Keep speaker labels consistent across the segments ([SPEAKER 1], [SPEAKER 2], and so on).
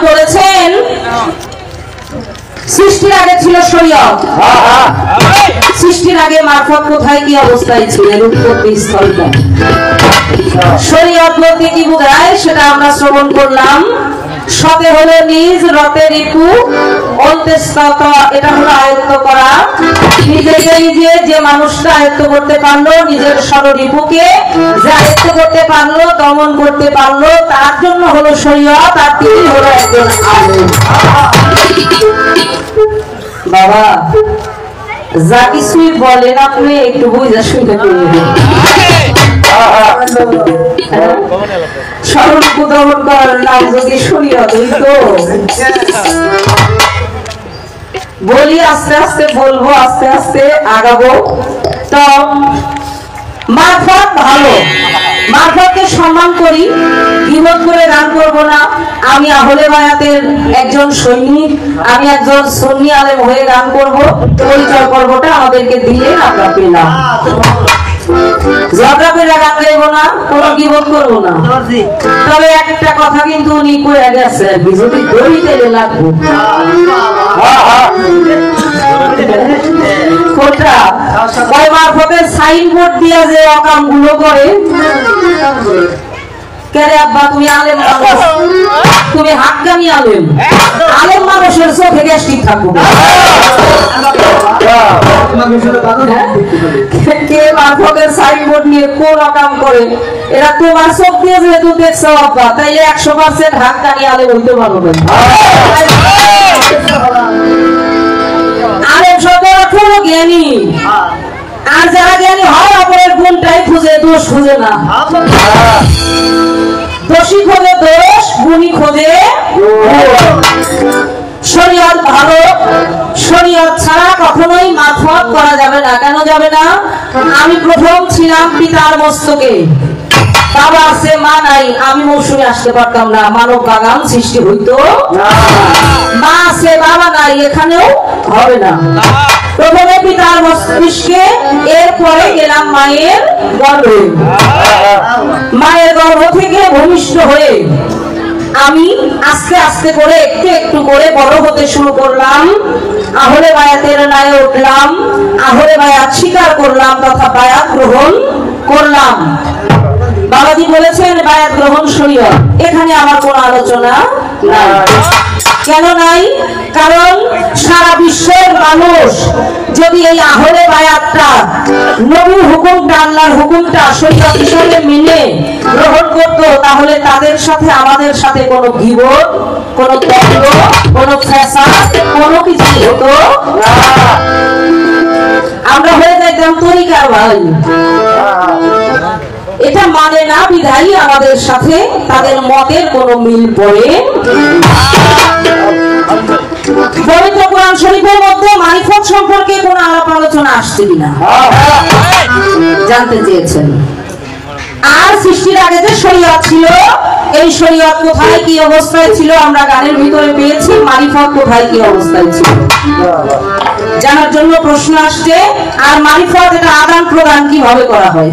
[SPEAKER 1] বলেছেন সৃষ্টির আগে ছিল শরীয়ত, সৃষ্টির আগে মারফত কোথায় কি অবস্থায় ছিলেন উৎপত্তি স্থলটা। শরীয়ত বলতে কি বোঝায় সেটা আমরা শ্রবণ করলাম। সতে হলো নিজ, রতে রিপু, অন্তেস্তত, এটা হলো আয়ত্ত করা। নিজেকে নিজে যে মানুষটা আয়ত্ত করতে পারলো, নিজের স্বররিপুকে যে আয়ত্ত করতে পারলো, দমন করতে পারলো, তার জন্য হলো শরীয়ত, আর তিনি হলো একজন আলেম। বাবা যা কিছুই বলেন আপনি একটু বুঝে শুনে করবেন। স্বরূপ দমন করার নাম যদি শরীয়ত হইতো, বলি আস্তে আস্তে বলবো, আস্তে আস্তে আগাবো। তো মারফত ভালো, মারফতকে সম্মান করি, গীবত করে গান করবো না। আমি আহলে বায়াতের একজন সৈনিক, আমি একজন সুন্নি আলেম হয়ে গান করবো, পরিচয় পর্বটা আমাদেরকে দিয়ে আমরা পেলাম। ঝগড়া করে গান গাইবো না, কোনো গীবত করবো না। তবে একটা কথা কিন্তু উনি কয়ে গেছে, যদি দড়িতে লাগবো কোনটা ওই মারফতের সাইনবোর্ড দিয়া যে অকাম গুলো করে। কেরে আব্বা তুমি আলেম মানুষ, তুমি হাক্কানি আলেম, আলেম মানুষের চোখে গ্যাস্ট্রিক থাকবো। কে মারফতের সাইনবোর্ড নিয়ে কোন অকাম করে, এরা তোমার চোখ দিয়ে যেহেতু দেখছো আব্বা, তাইলে 100% হাক্কানি আলেম হইতে পারবে। আলেম শব্দ হলো জ্ঞানী, আর যারা জ্ঞানী হয় অপরের গুণটাই খুঁজে, দোষ খুঁজে না। দোষী খোঁজে দোষ, গুণী খোঁজে। শরীয়ত ভালো, শরীয়ত ছাড়া কখনোই মারফত করা যাবে না। কেন যাবে না? আমি প্রথম ছিলাম পিতার মস্তকে, বাবা আছে মা নাই, আমি মৌসুমে আসতে পারতাম না, মানব বাগান সৃষ্টি হইতো। মা আছে বাবা নাই, এখানেও হবে না। প্রথমে পিতার মস্তিষ্কে, এরপরে গেলাম মায়ের গর্ভে। মায়ের গর্ভ থেকে ভূমিষ্ঠ হয়ে আমি আস্তে আস্তে করে একটু একটু করে বড় হতে শুরু করলাম। আহলে বায়াতের নায়ে উঠলাম, আহলে বায়াত স্বীকার করলাম তথা বায়াত গ্রহণ করলাম। বাবাজি বলেছেন বায়াত গ্রহণ শরীয়ত, এখানে আমার কোনো আলোচনা নাই। কেন নাই? কারণ সারা বিশ্বের মানুষ যদি এই আহলে বায়াতটা, নবীর হুকুমটা, আল্লাহর হুকুমটা শরীয়ত হিসেবে মেনে গ্রহণ করত, তাহলে তাদের সাথে আমাদের সাথে কোনো গীবত, কোনো দ্বন্দ্ব, কোনো ফ্যাসাদ, কোনো কিছু হতো না। আমরা হয়ে যাইতাম তরিকার ভাই। এটা মানে না বিধায়ী আমাদের সাথে তাদের মতের কোনো মিল পড়ে। পবিত্র কোরআন শরীফের মধ্যে মারিফত সম্পর্কে কোন আলাপ আলোচনা আসছে কিনা জানতে চেয়েছেন। আর সৃষ্টির আগে যে শরীয়ত ছিল, এই শরীয়ত কোথায় কি অবস্থায় ছিল আমরা গানের ভিতরে পেয়েছি, মারিফত কোথায় কি অবস্থায় ছিল জানার জন্য প্রশ্ন আসছে। আর মারিফত এটা আদান প্রদান কিভাবে করা হয়,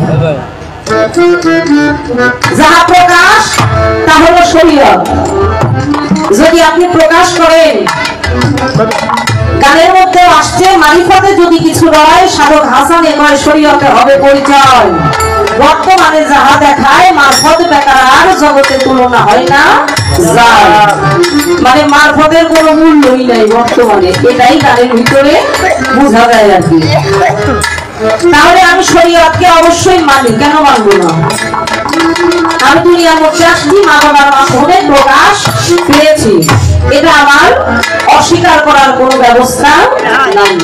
[SPEAKER 1] যাহা প্রকাশ তা হলো শরীয়ত। যদি আপনি প্রকাশ করেন, গানের মধ্যে আসছে মারিফতে যদি কিছু রয়, সাধক হাসানে কয় শরীয়তে হবে পরিচয়। বর্তমানে যাহা দেখায় মারফত বেকার, আর জগতে তুলনা হয় না যায়। মানে মারফতের কোনো মূল্যই নাই বর্তমানে, এটাই গানের ভিতরে বোঝা যায় আর কি। তাহলে আমি শরীয়তকে অবশ্যই মানি, কেন মানবো না? আমি দুনিয়ার মধ্যে আসছি, মা বাবার মাধ্যমে প্রকাশ পেয়েছি, এটা আমার অস্বীকার করার কোনো ব্যবস্থা নাই।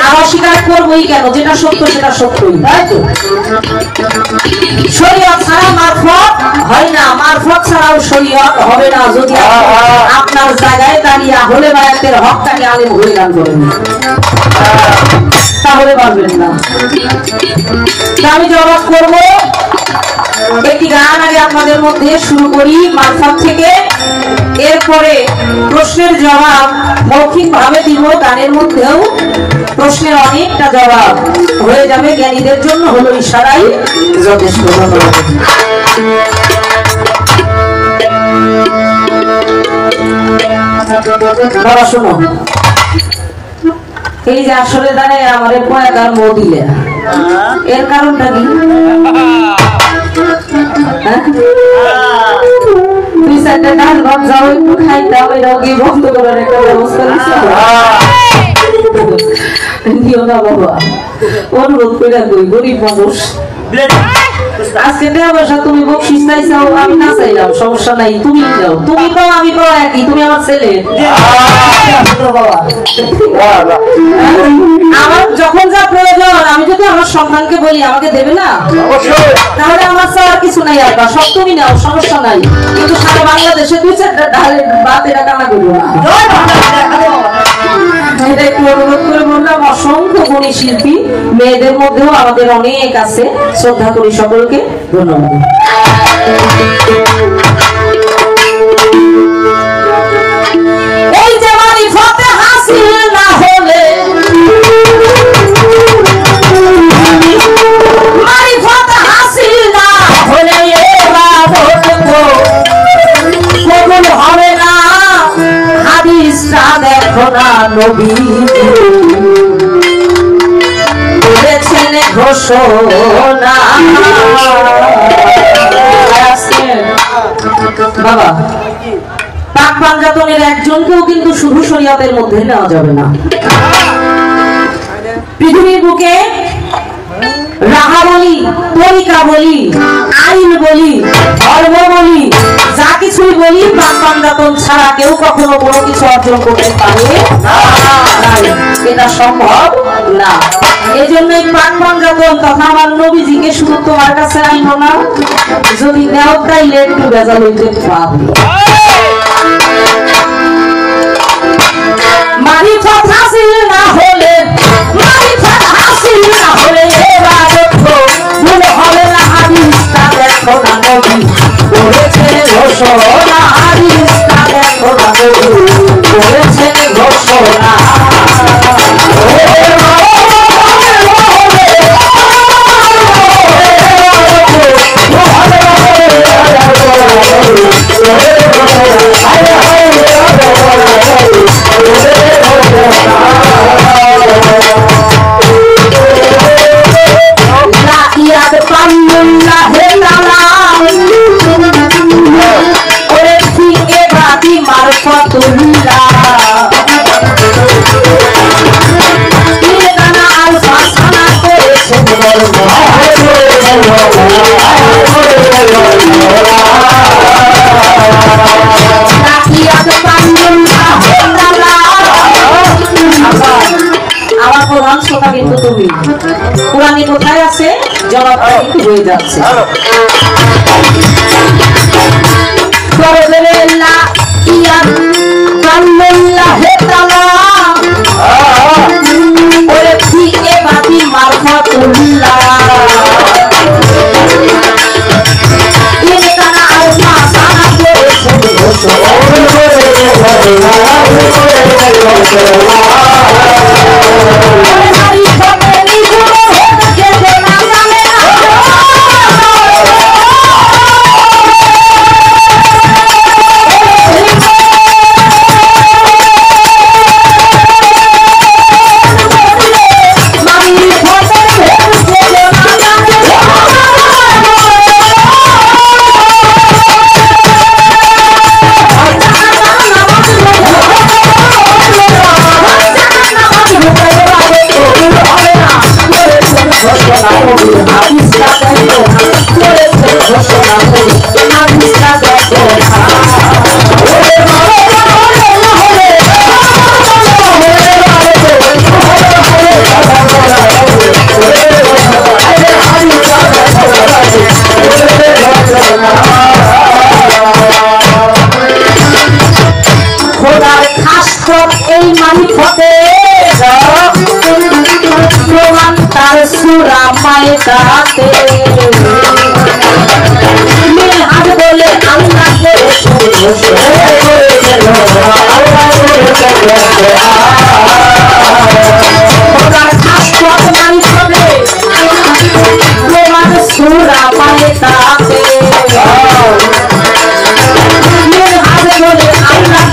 [SPEAKER 1] আর অস্বীকার করবোই কেন? যেটা সত্য সেটা সত্যই, তাই তো? শরীয়ত ছাড়া মারফত হয় না, মারফত ছাড়াও শরীয়ত হবে না। যদি আপনার জায়গায় দাঁড়িয়ে আহলে বায়াতের হক্কানি আলেম হয়ে গান করেন, তাহলে পারবেন না। আমি জবাব করবো, একটি গান আগে আপনাদের মধ্যে শুরু করি মারফত থেকে, এরপরে প্রশ্নের জবাব মৌখিক ভাবে দিব। গানের মধ্যেও প্রশ্নের অনেকটা জবাব হয়ে যাবে, জ্ঞানীদের জন্য হলো ইশারাই যথেষ্ট। ধন্যবাদ। বাবা শোনো, এই যে আসলে দাঁড়ায় আমার পয়াকার মো দিলে এর কারণটা কি? দুই চারটা ডাল ভাত যাও একটু খাইতে হবে, রোগী বন্ধ করার একটা ব্যবস্থা দিও না বাবা, অনুরোধ করে কই, গরিব মানুষ। আজকে দেওয়া বসা তুমি বকশিস চাইছাও, আমি না চাইলাম, সমস্যা নাই, তুমি যাও, তুমি পাও আমি পাও একই, তুমি আমার ছেলে। আমার যখন যা প্রয়োজন আমি যদি আমার সন্তানকে বলি আমাকে দেবে না, তাহলে আমার চাওয়ার কিছু নাই, আর সব তুমি নাও, সমস্যা নাই। কিন্তু সারা বাংলাদেশে দুই চারটা ডালের ভাত এটা কানা করবো না। এটা একটু অনুরোধ করে বললাম। অসংখ্য গুণী শিল্পী মেয়েদের মধ্যেও আমাদের অনেক আছে, শ্রদ্ধা করি সকলকে, ধন্যবাদ। এই যে মারিফতে হাসিল না হলে, মারিফতে হাসিল না হলে কবুল হবে না। হাদিসটা দেখো না, নবী করেছেন ঘোষণা। বাবা, পাক পাঞ্জাতনের একজনকেও কিন্তু শুধু শরীয়তের মধ্যে নেওয়া যাবে না। পৃথিবীর বুকে রাহা বলি, তরিকা বলি, আইন বলি, ধর্ম বলি, যা কিছুই বলি, পাক পাঞ্জাতন ছাড়া কেউ কখনো কোনো কিছু অর্জন করতে পারে না, এটা সম্ভব না। এই জন্যই পাক পাঞ্জাতন তথা আমার নবীজিকে শুধু তোমার কাছে আইন না, যদি নেও তাইলে একটু বেজাল হইতে পারবে। মারিফত হাসিল না হলে, মারিফত হাসিল না হলে ইবাদত ভুল হবে না। হাদিসটা দেখো না, নবী করেছেন ঘোষণা। হাদিসটা দেখো না, নবী করেছেন ঘোষণা। আমার প্রধান শ্রোতা কিন্তু তুমি, কোরআনে কোথায় আছে জবাব কিন্তু হয়ে যাচ্ছে। এই মারিফতে প্রমাণ তার সূরা মায়েদাতে মিলহাদ বলে আল্লাহ প্রমাণ সূরা মায়েদাতে মিলহাদ বলে আল্লাহ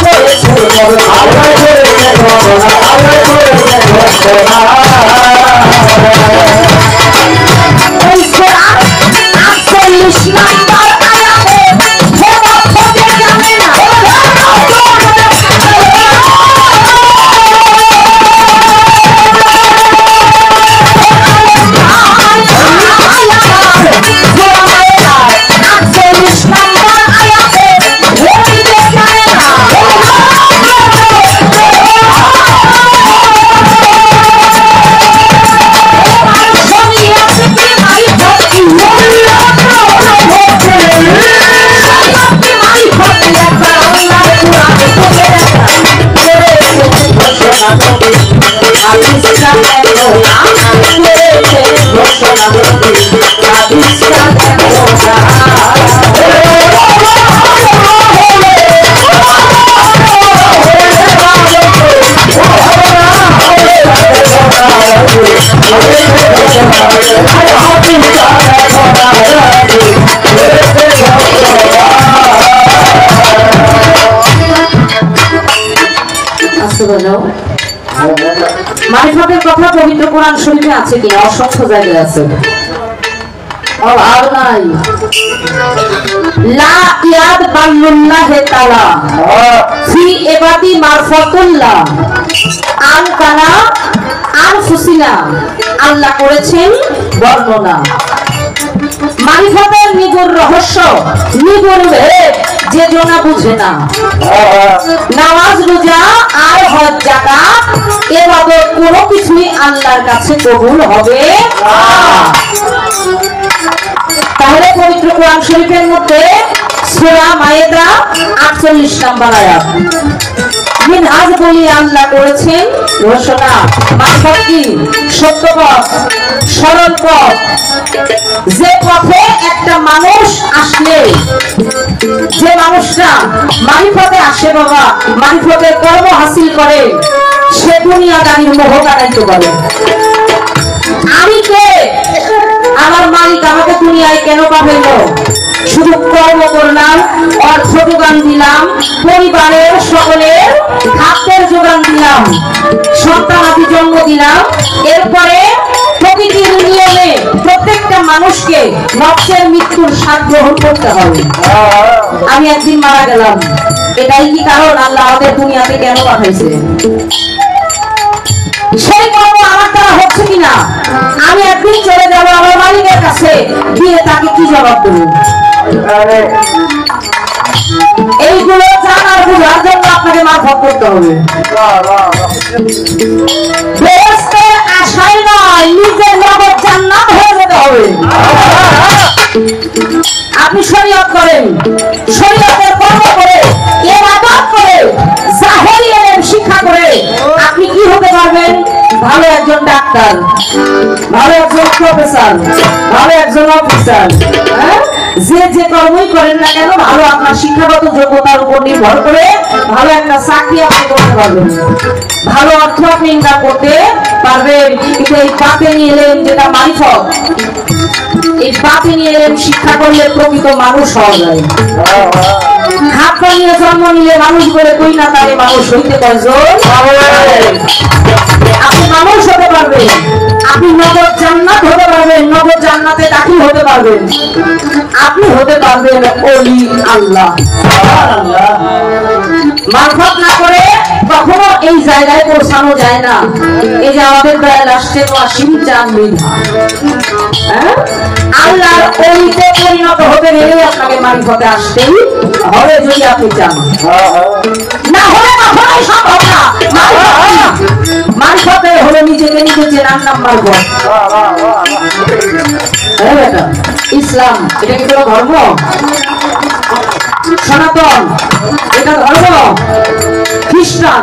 [SPEAKER 1] বোঝাও। মারিফতের কথা পবিত্র কোরআন শরীফে আছে কিনা? অসংখ্য জায়গায় আছে। আর নাই লা ইয়াদ বাল্লুল্লাহ তাআলা ফি ইবাদি মারফাতুল্লাহ আন কানা আনফুসিনা, আল্লাহ করেছেন বর্ণনা। মারিফতের নিগুড় রহস্য, নিগুড় ভেদ যে জনা বুঝে না। নামাজ রোজা আর হজ যাকাত ইবাদত কোনো কিছুই আল্লাহর কাছে কবুল হবে না। তাহলে পবিত্র কোরআন শরীফের মধ্যে সূরা মায়েদা 48 নম্বর আয়াত মিনহাজ বলি আল্লাহ করেছেন ঘোষণা। মারফত কি? সত্য পথ, সরল পথ, যে পথে একটা মানুষ আসলে, যে মানুষরা মারিফতে আসে বাবা, মারিফতের কর্ম হাসিল করে, সে দুনিয়াদারির মোহ কাটাইতে পারে। আমি কে? আমার মালিক আমাকে দুনিয়ায় কেন পাঠাইলো? শুধু কর্ম করলাম, অর্থ যোগান দিলাম, পরিবারের সকলের খাদ্যের যোগান দিলাম, সন্তানাদি জন্ম দিলাম, এরপরে প্রকৃতির নিয়মে প্রত্যেকটা মানুষকে নফসের মৃত্যুর স্বাদ গ্রহণ করতে হবে। আমি একদিন মারা গেলাম, এটাই কি কারণ আল্লাহ আমাদের দুনিয়াতে কেন পাঠাইছে? সেই কর্ম আমার দ্বারা হচ্ছে কিনা? আমি একদিন চলে যাবো আমার মালিকের কাছে, গিয়ে তাকে কি জবাব দেবো? এইগুলো জানার বোঝার জন্য আপনাকে মারফত করতে হবে। বেহেশতের আশায় নয়, নিজের নগদ জান্নাত হয়ে যেতে হবে। আপনি শরীয়ত করেন, শরীয়তের কর্ম করে, ইবাদত করে, জাহেরি ইলম শিক্ষা করে আপনি কি হতে পারবেন? ভালো একজন ডাক্তার, ভালো একজন প্রফেসর, ভালো একজন অফিসার। যে যে কর্মই করেন না কেন, ভালো আপনার শিক্ষাগত যোগ্যতার উপর নির্ভর করে ভালো একটা চাকরি আপনি করতে পারবেন, ভালো অর্থ আপনি ইনকাম করতে পারবেন। কিন্তু এই বাতেনি ইলম যেটা মারিফত, এই বাতেনি ইলম শিক্ষা করলে প্রকৃত মানুষ হওয়া যায়। হাত নিয়ে জন্ম নিলে মানুষ বলে কই না, তারে মানুষ হইতে কয়জন? আপনি মানুষ হতে পারবেন, আপনি নগদ জান্নাত হতে পারবেন, নগদ জান্নাতে দাখিল হতে পারবেন, আপনি হতে পারবেন ওলি আল্লাহ। মারফত না করে কখনো এই জায়গায় পৌঁছানো যায় না। এই যে আমাদের দয়াল আসছে ওয়াসিম চাঁদ মৃধা, আল্লাহর ওলিতে পরিণত হতে গেলে আপনাকে মারফতে আসতেই হবে যদি আপনি চান, না হলে কখনোই সম্ভব না। মারফতে হলো নিজেকে নিজে চেনার নাম্বার পর। ইসলাম এটা কি কোনো ধর্ম? সনাতন এটা ধর্ম? খ্রিস্টান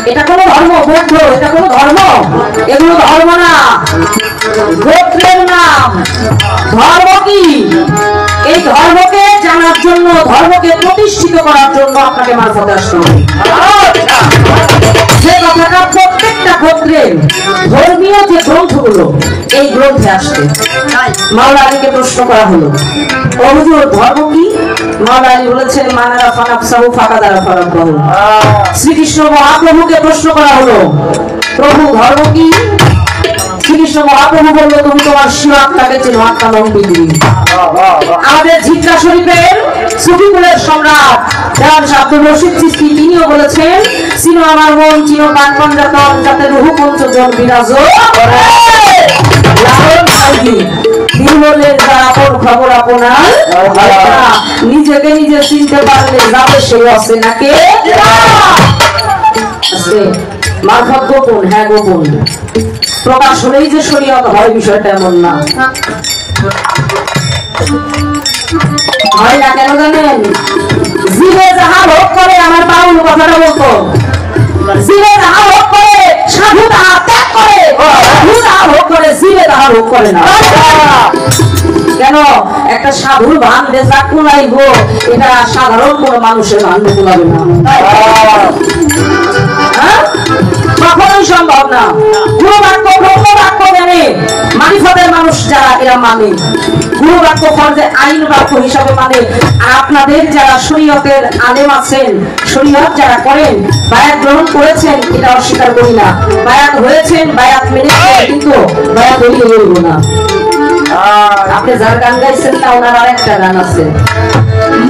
[SPEAKER 1] এটা কোনো ধর্ম? বৌদ্ধ এটা কোনো ধর্ম? এগুলো ধর্ম না, গোত্রের নাম। ধর্ম কি? এই ধর্মকে জানার জন্য, ধর্মকে প্রতিষ্ঠিত করার জন্য আপনাকে মারফতে আসতে হবে। যে কথাটা প্রত্যেকটা গোত্রের ধর্মীয় যে গ্রন্থগুলো, এই গ্রন্থে আসছে। মাওলা আলীকে প্রশ্ন করা হলো, ও হুজুর ধর্ম কি? মাওলা আলী বলেছেন মানারা ফানাফসাহু ফাকাদারা ফারাব্বাহু। শ্রীকৃষ্ণ মহাপ্রভুকে প্রশ্ন করা হলো, প্রভু ধর্ম কি? শ্রীকৃষ্ণ মহাপ্রভু বলল, তুমি তোমার শিব আত্মাকে চেনো, আত্মা নং পৃথিবী। আমাদের জিকরা শরীফের সুফিকুলের সম্রাট দেওয়ান আব্দুল রশিদ চিশতি তিনিও বলেছেন, চিনো আমার মন, চিনো কান পঞ্জাতন, যাতে রুহু পঞ্চজন বিরাজ লালন সাইদি। তিনি বললেন, যার আপন খবর আপনার, নিজেকে নিজে চিনতে পারলে যাবে সেই আছে নাকি? মারফত গোপন, হ্যাঁ গোপন, প্রকাশ হলেই যে শরীয়ত হয় বিষয়টা এমন না। হয় না কেন জানেন? জীবে যাহা ভোগ করে, আমার বাউল কথাটা বলতো, জীবে যাহা ভোগ করে সাধু তাহা ত্যাগ করে, সাধু তাহা ভোগ করে, জীবে তাহা ভোগ করে না। কেন? একটা সাধুর ভান বেচা কুলাইব, এটা সাধারণ কোন মানুষের ভান কুলাবে না, কখনোই সম্ভব না। গুরু বাক্য ব্রহ্ম বাক্য জানে মারিফতের মানুষ যারা এরা মানে গুরু বাক্য ফরজে আইন বাক্য হিসাবে মানে। আর আপনাদের যারা শরীয়তের আলেম আছেন, শরীয়ত যারা করেন, বায়াত গ্রহণ করেছেন, এটা অস্বীকার করি না। বায়াত হয়েছেন, বায়াত মেনেছেন, কিন্তু বায়াত হইলে বলবো না। আপনি যার গান গাইছেন না, ওনার আর একটা গান আছে,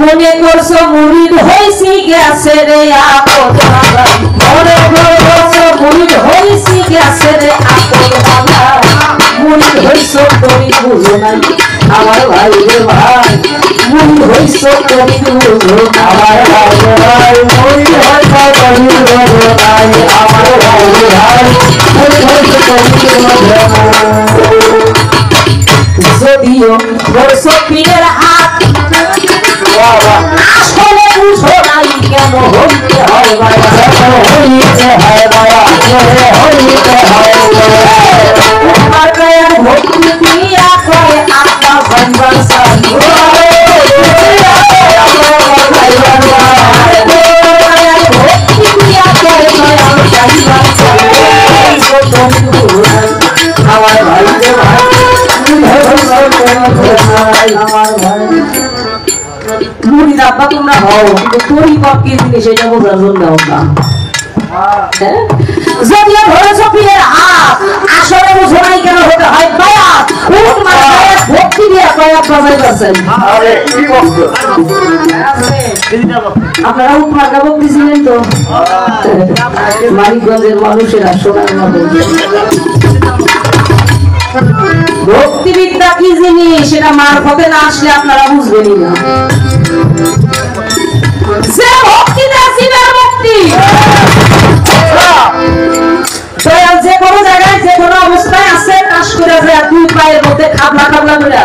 [SPEAKER 1] মনে করছো মুরিদ হইছি গেছে রে আপদ বাবা, মনে করছো মুরিদ হইছি গেছে রে আপদ বাবা, মুরিদ হইছো তুমি বুঝো নাই আমার ভাই রে ভাই, মুরিদ হইছো তুমি বুঝো আমার ভাই রে ভাই, মুরিদ হইছো তুমি বুঝো নাই আমার ভাই রে ভাই, মুরিদ হইছো তুমি বুঝো নাই। যদিও ধরছো পীরের হাত, আসলে বুঝো নাই কেন হইতে হয় বাবা, হইতে হয় বাবা, হইতে হয় তোমার গায়ের ভক্তি দিয়া করে আত্মা ভগবান সান, ভক্তি দিয়া করে দয়াল চাইবার আমার ভাই মুড়ি ডাব্বা তোমরা হও, কিন্তু পরিপক কি জিনিস এটা বোঝার জন্য না। যদিও ধরেছো পীরের হাত, আসলে বুঝো নাই কেন হতে হয় বায়াত, কোন মানে ভক্তি দিয়ে বায়াত বাজাই করছেন। আপনারা উৎমার্কা ভক্তি ছিলেন তো, মানিকগঞ্জের মানুষেরা শোনার মতো। ভক্তিবিদ্যা কি জিনিস সেটা মারফতে না আসলে আপনারা বুঝবেনই না। যে ভক্তি দেয় ভক্তি দয়াল যে কোনো জায়গায় যে কোনো অবস্থায় আছে, কাজ করে যায় দুই পায়ের মধ্যে খাবলা খাবলা করে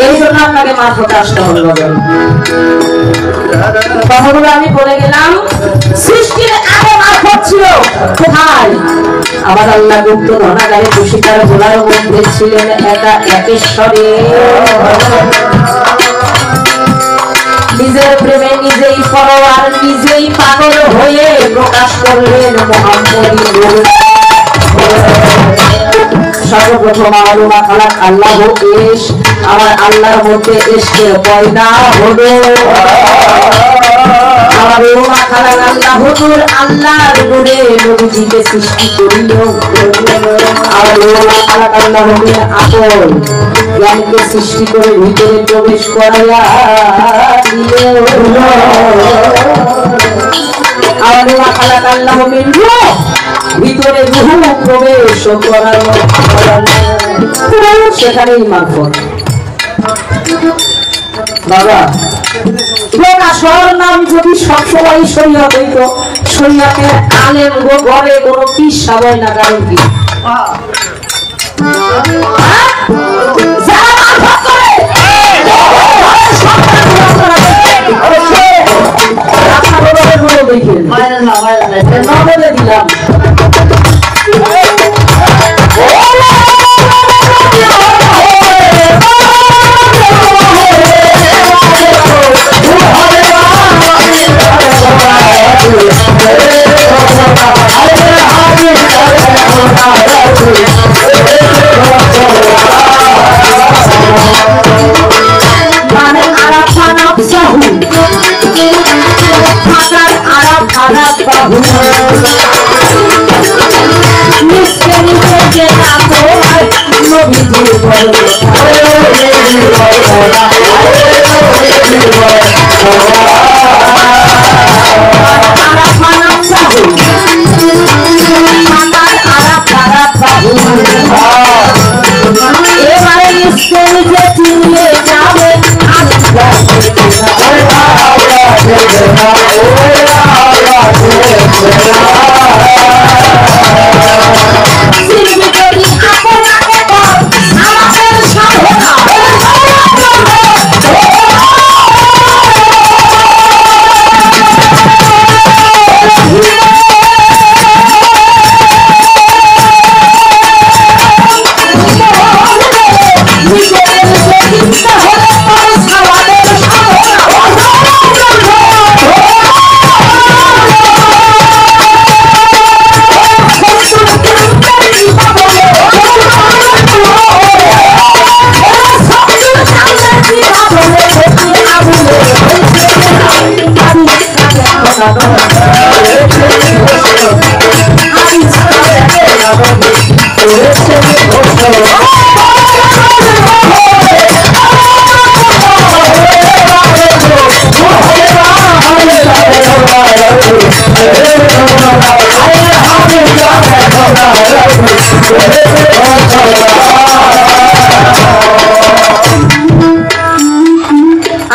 [SPEAKER 1] এই জন্য আপনাকে মারফতে আসতে হবে। কথাগুলো আমি বলে গেলাম, সৃষ্টির আগে মারফত ছিল কোথায়? আবার আল্লাহ গুপ্ত ধনাগারে বসিকার গোলার মধ্যে ছিলেন একা একেশ্বরে, নিজের প্রেমে নিজেই ফরওয়ার, নিজেই পাগল হয়ে প্রকাশ করলেন মুহাম্মদী নূর। সর্বপ্রথম আলুমা খালাক আল্লাহ এস, আমার আল্লাহর মধ্যে এসে পয়দা হলো। আমার আলুমা খালাক আল্লাহ নূর, আল্লাহর নূরে নবীজিকে সৃষ্টি করিল। আমার আলুমা খালাক আল্লাহ নূরের আকল জ্ঞানকে সৃষ্টি করে ভিতরে প্রবেশ করাইয়া দিল। আমার আলুমা খালাক আল্লাহ নূরের ভিতরে রূহ প্রবেশ করানো, সেখানেই মারফত। বাবা প্রকাশর নাম যদি সবসময় শরীয়ত হইত, শরীয়তের আলেম ঘরে কোনো পিস সাবয় না, কারণ কি যারা মারফত করে দিলাম মানে আরাফা নাফসাহু ফাকার আরাফ বাহু নিচে নিচে যে নাতো নবীজি বলে আরাফা নাফসাহু ফাকার আরাফ বাহু, এবারে নিচে নিচে চিনিয়ে যাবে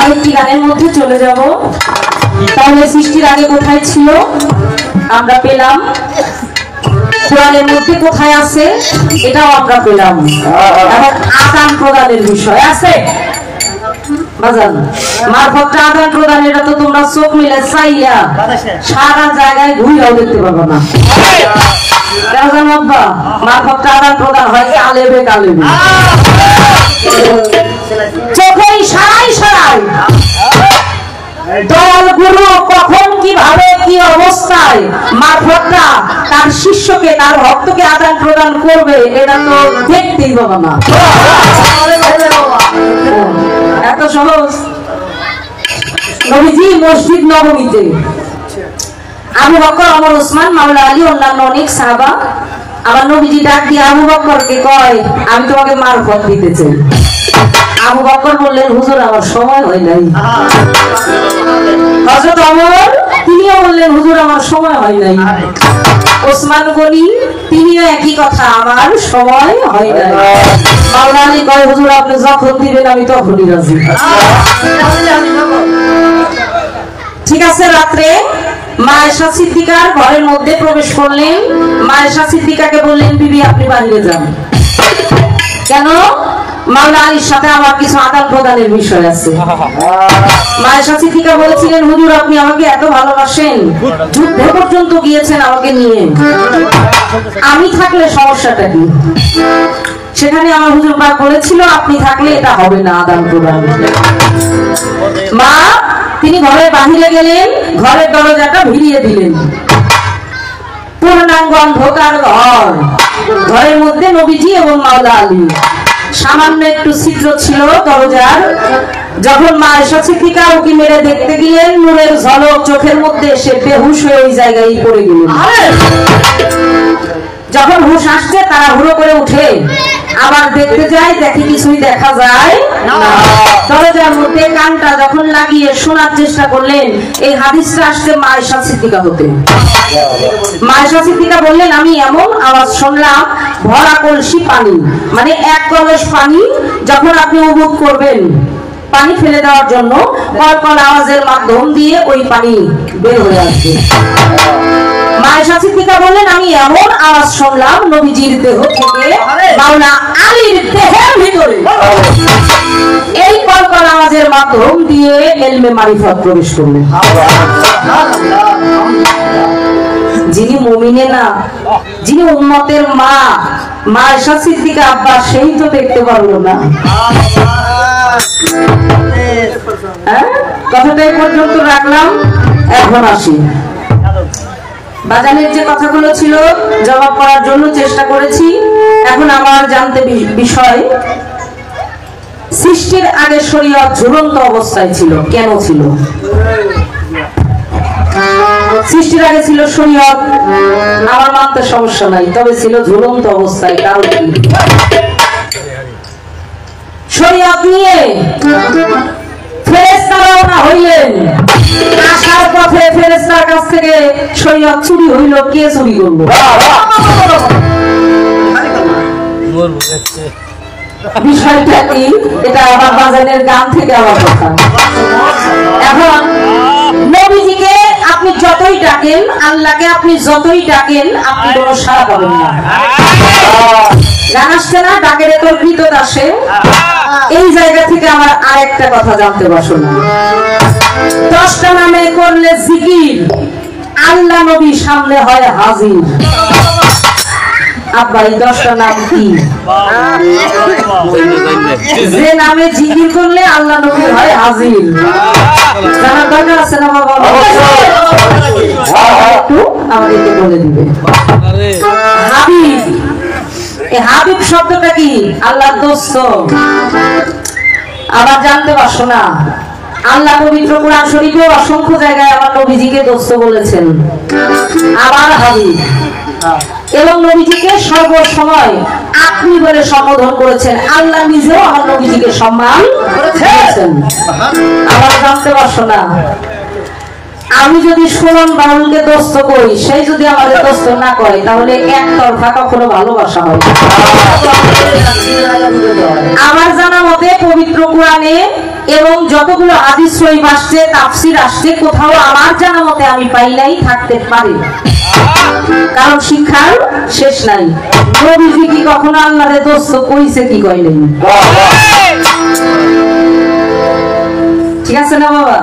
[SPEAKER 1] আরেকটি গানের মধ্যে চলে যাব। তাহলে সৃষ্টির আগে কোথায় ছিল আমরা পেলাম, কোরআনের মধ্যে কোথায় আছে এটাও আমরা পেলাম। এখন আদান প্রদানের বিষয় আছে বাজান, মারফতটা আদান প্রদান, এটা তো তোমরা চোখ মিলে চাইয়া সারা জায়গায় ঘুরেও দেখতে পাবো না। মারফতটা আদান প্রদান হয় কালেবে কালেবে, চোখেই সারাই সারাই দয়াল গুরু কখন কিভাবে কি অবস্থায় মারফতটা তার শিষ্যকে তার ভক্তকে আদান প্রদান করবে এটা তো দেখতেই পাবো না। এত সহজ। নবীজি মসজিদ নববীতে আবু বকর, ওমর, ওসমান, মাওলা আলী, অন্যান্য অনেক সাহাবা, আমার নবীজি ডাক দিয়ে আবু বকরকে কয় আমি তোমাকে মারফত দিতে চাই। আবু বকর বললেন হুজুর আমার সময় হয় নাই। হযরত ওমর তিনিও বললেন হুজুর আমার সময় হয় নাই। ওসমান গনি তিনিও একই কথা, আমার সময় হয় নাই। মাওলা আলী কয় হুজুর আপনি যখন দিবেন আমি তখনই রাজি। ঠিক আছে। রাত্রে মা আয়েশা সিদ্দিকার ঘরের মধ্যে প্রবেশ করলেন। মা আয়েশা সিদ্দিকাকে বললেন বিবি আপনি বাইরে যান। কেন? মাওলা আলীর সাথে আমার কিছু আদান প্রদানের বিষয় আছে। মা আয়েশা সিদ্দিকা বলেছিলেন হুজুর আপনি আমাকে এত ভালোবাসেন, যুদ্ধে পর্যন্ত গিয়েছেন আমাকে নিয়ে, আমি থাকলে সমস্যাটা কি? সেখানে আমার হুজুর পাক বলেছিল আপনি থাকলে এটা হবে না আদান প্রদান। মা তিনি ঘরের বাহিরে গেলেন, ঘরের দরজাটা ভিড়িয়ে দিলেন। পূর্ণাঙ্গ অন্ধকার ঘর, ঘরের মধ্যে নবীজি এবং মাওলা আলী, সামান্য একটু ছিদ্র ছিল দরজার। যখন মা আয়েশা সিদ্দিকা উকি মেরে দেখতে গেলেন, নূরের ঝলক চোখের মধ্যে এসে বেহুশ হয়ে ওই জায়গায় পড়ে গেলেন। যখন হুশ আসছে তারা হুড়ো করে উঠে আবার দেখতে যায়, দেখে কিছুই দেখা যায় না। দরজার মধ্যে কানটা যখন লাগিয়ে শোনার চেষ্টা করলেন, এই হাদিসটা আসছে মা আয়েশা সিদ্দিকা হতে। মা আয়েশা সিদ্দিকা বললেন আমি এমন আওয়াজ শুনলাম ভরা কলসি পানি, মানে এক কলস পানি যখন আপনি উবুক করবেন পানি ফেলে দেওয়ার জন্য কলকল আওয়াজের মাধ্যম দিয়ে ওই পানি বের হয়ে আসবে। মা আয়েশা সিদ্দিকা বললেন আমি এমন আওয়াজ শুনলাম নবীজির দেহ থেকে মাওলা আলীর দেহের ভিতরে এই কলকল আওয়াজের মাধ্যম দিয়ে ইলমে মারিফত প্রবেশ করলেন। যিনি মুমিনে না, যিনি উম্মতের মা, মা আয়েশা সিদ্দিকা আব্বা, সেই তো দেখতে পারলো না। কথাটা এই পর্যন্ত রাখলাম। এখন আসি বাজানের যে কথাগুলো ছিল জবাব করার জন্য চেষ্টা করেছি। এখন আমার জানতে বিষয়, সৃষ্টির আগে শরীয়ত ঝুলন্ত অবস্থায় ছিল, কেন ছিল? সৃষ্টির আগে ছিল শরীয়ত, আমার মানতে সমস্যা নাই, তবে ছিল ঝুলন্ত অবস্থায়, কারণ কি? শরীয়ত নিয়ে ফেরেশতারা রওনা হইলেন, আসার পথে ফেরেশতার কাছ থেকে শরীয়ত চুরি হইল, কে চুরি করলো? বিষয়টা কি? এটা আমার বাজানের গান থেকে আমার কথা। এখন নবীজিকে আপনি যতই ডাকেন, আল্লাহকে আপনি যতই ডাকেন, আপনি কোনো সাড়া পাবেন না। গান আসছে না, ডাকের এত কৃতজ্ঞ আসে। এই জায়গা থেকে আমার আরেকটা কথা জানতে বসো না, 10টা নামে করলে জিকির, আল্লাহ নবী সামনে হয় হাজির। আব্বা এই 10টা নাম কি? যে নামে জিকির করলে আল্লাহ নবী হয় হাজির, জানার দরকার আছে না বাবা? একটু আমাদেরকে বলে দিবে। হাবিব, এই হাবিব শব্দটা কি? আল্লাহর দোস্ত। আবার জানতে পারছো না, আল্লাহ পবিত্র কোরআন শরীফে অসংখ্য জায়গায় আমার নবীজিকে দোস্ত বলেছেন, আবার হাবিব, এবং নবীজিকে সর্বসময় আপনি বলে সম্বোধন করেছেন। আল্লাহ নিজেও আমার নবীজিকে সম্মান করেছেন। আবার জানতে পারছো না, আমি যদি সুমন বাউলকে দোস্ত করি, সেই যদি আমাদের দোস্ত না করে, তাহলে একতরফা কখনো ভালোবাসা হয়। আমার জানা মতে পবিত্র কোরআনে এবং যতগুলো হাদিস শরীফ আসছে, তাফসীর আসছে, কোথাও আমার জানা মতে আমি পাই নাই, থাকতে পারে, কারণ শিক্ষার শেষ নাই। নবীজি কি কখনো আল্লাহরে দোস্ত কইছে কি কয় নাই? ঠিক আছে না বাবা?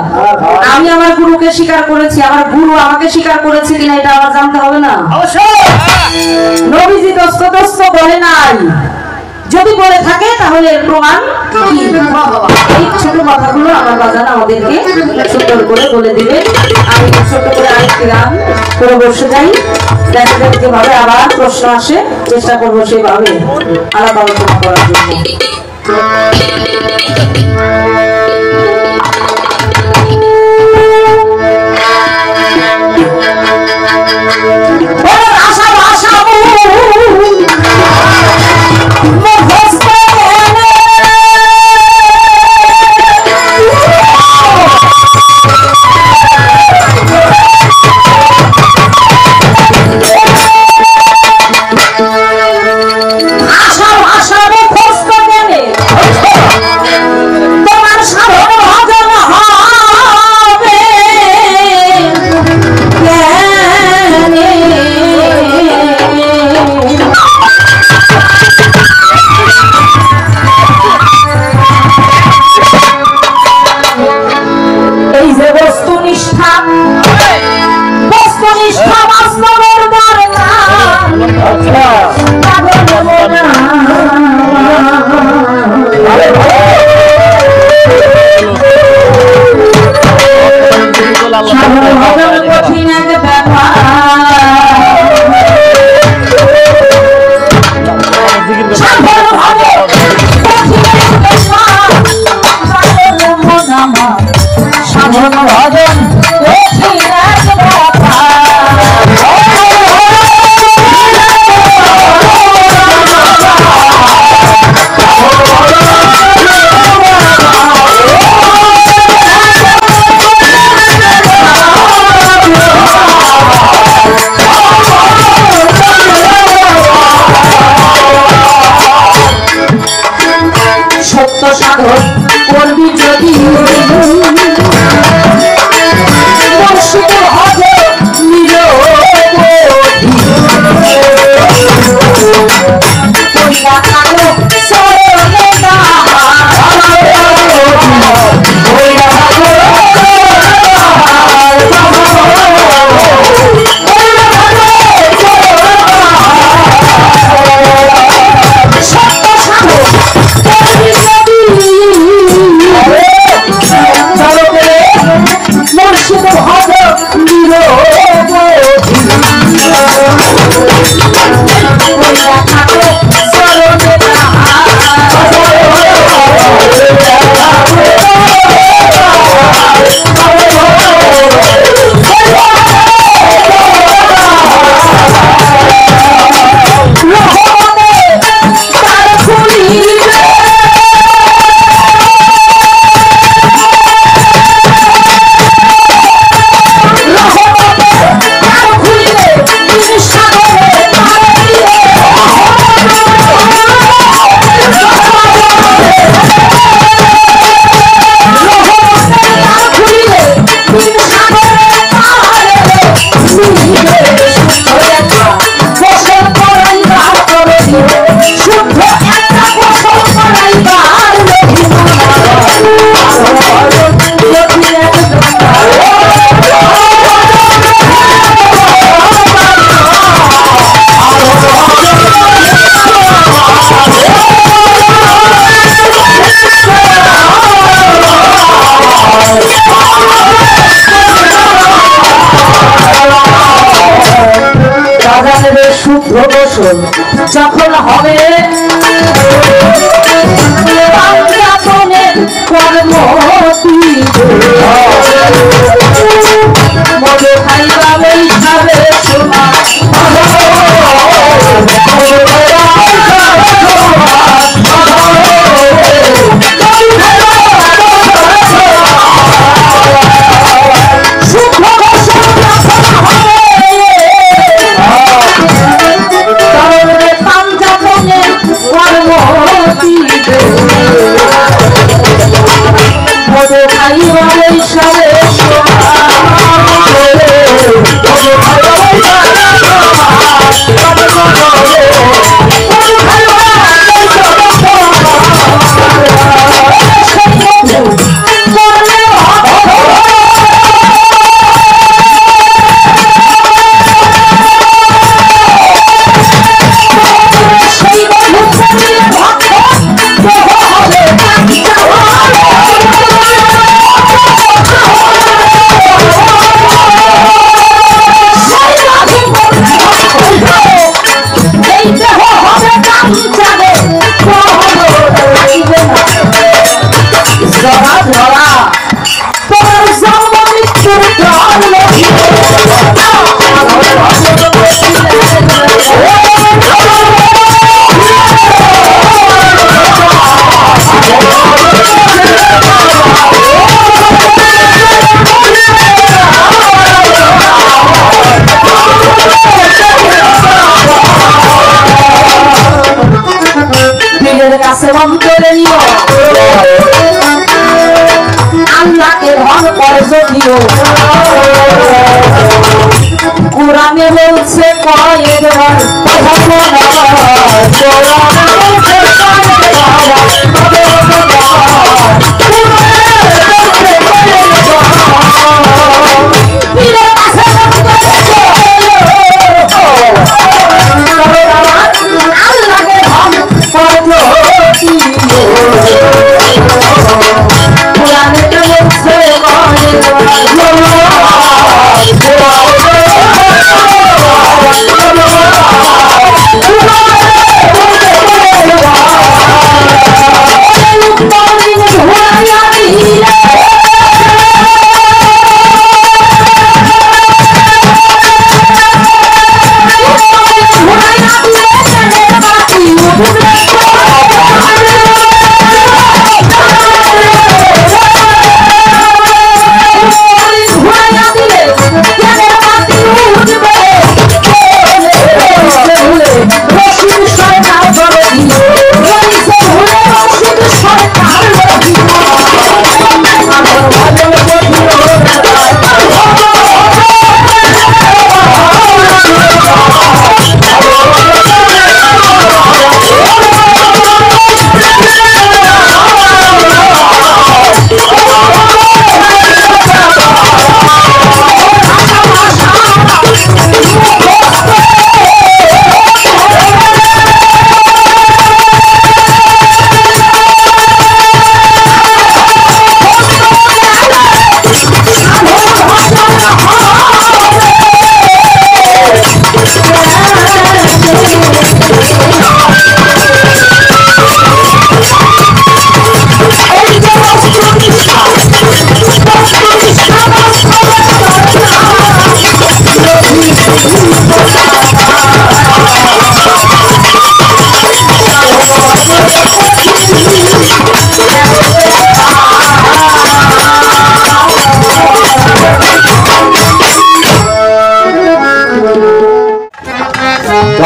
[SPEAKER 1] আমি আমার গুরুকে স্বীকার করেছি, আমার গুরু আমাকে স্বীকার করেছে কিনা এটা আমার জানতে হবে না? নবীজি দোস্ত দোস্ত বলে নাই, যদি বলে থাকে তাহলে এর প্রমাণ কি? এই ছোট কথাগুলো আমার বাজান আমাদেরকে সুন্দর করে বলে দিবে। আমি ছোট করে আরেকটি গান করে বসে যাই, দেখা যাক যেভাবে আবার প্রশ্ন আসে, চেষ্টা করবো সেভাবে আলাপ আলোচনা করার জন্য। যখন হবে মনে খাইবা বৈঠাবে সোনা কর্ম কোরআনে বলছে কয়েকবার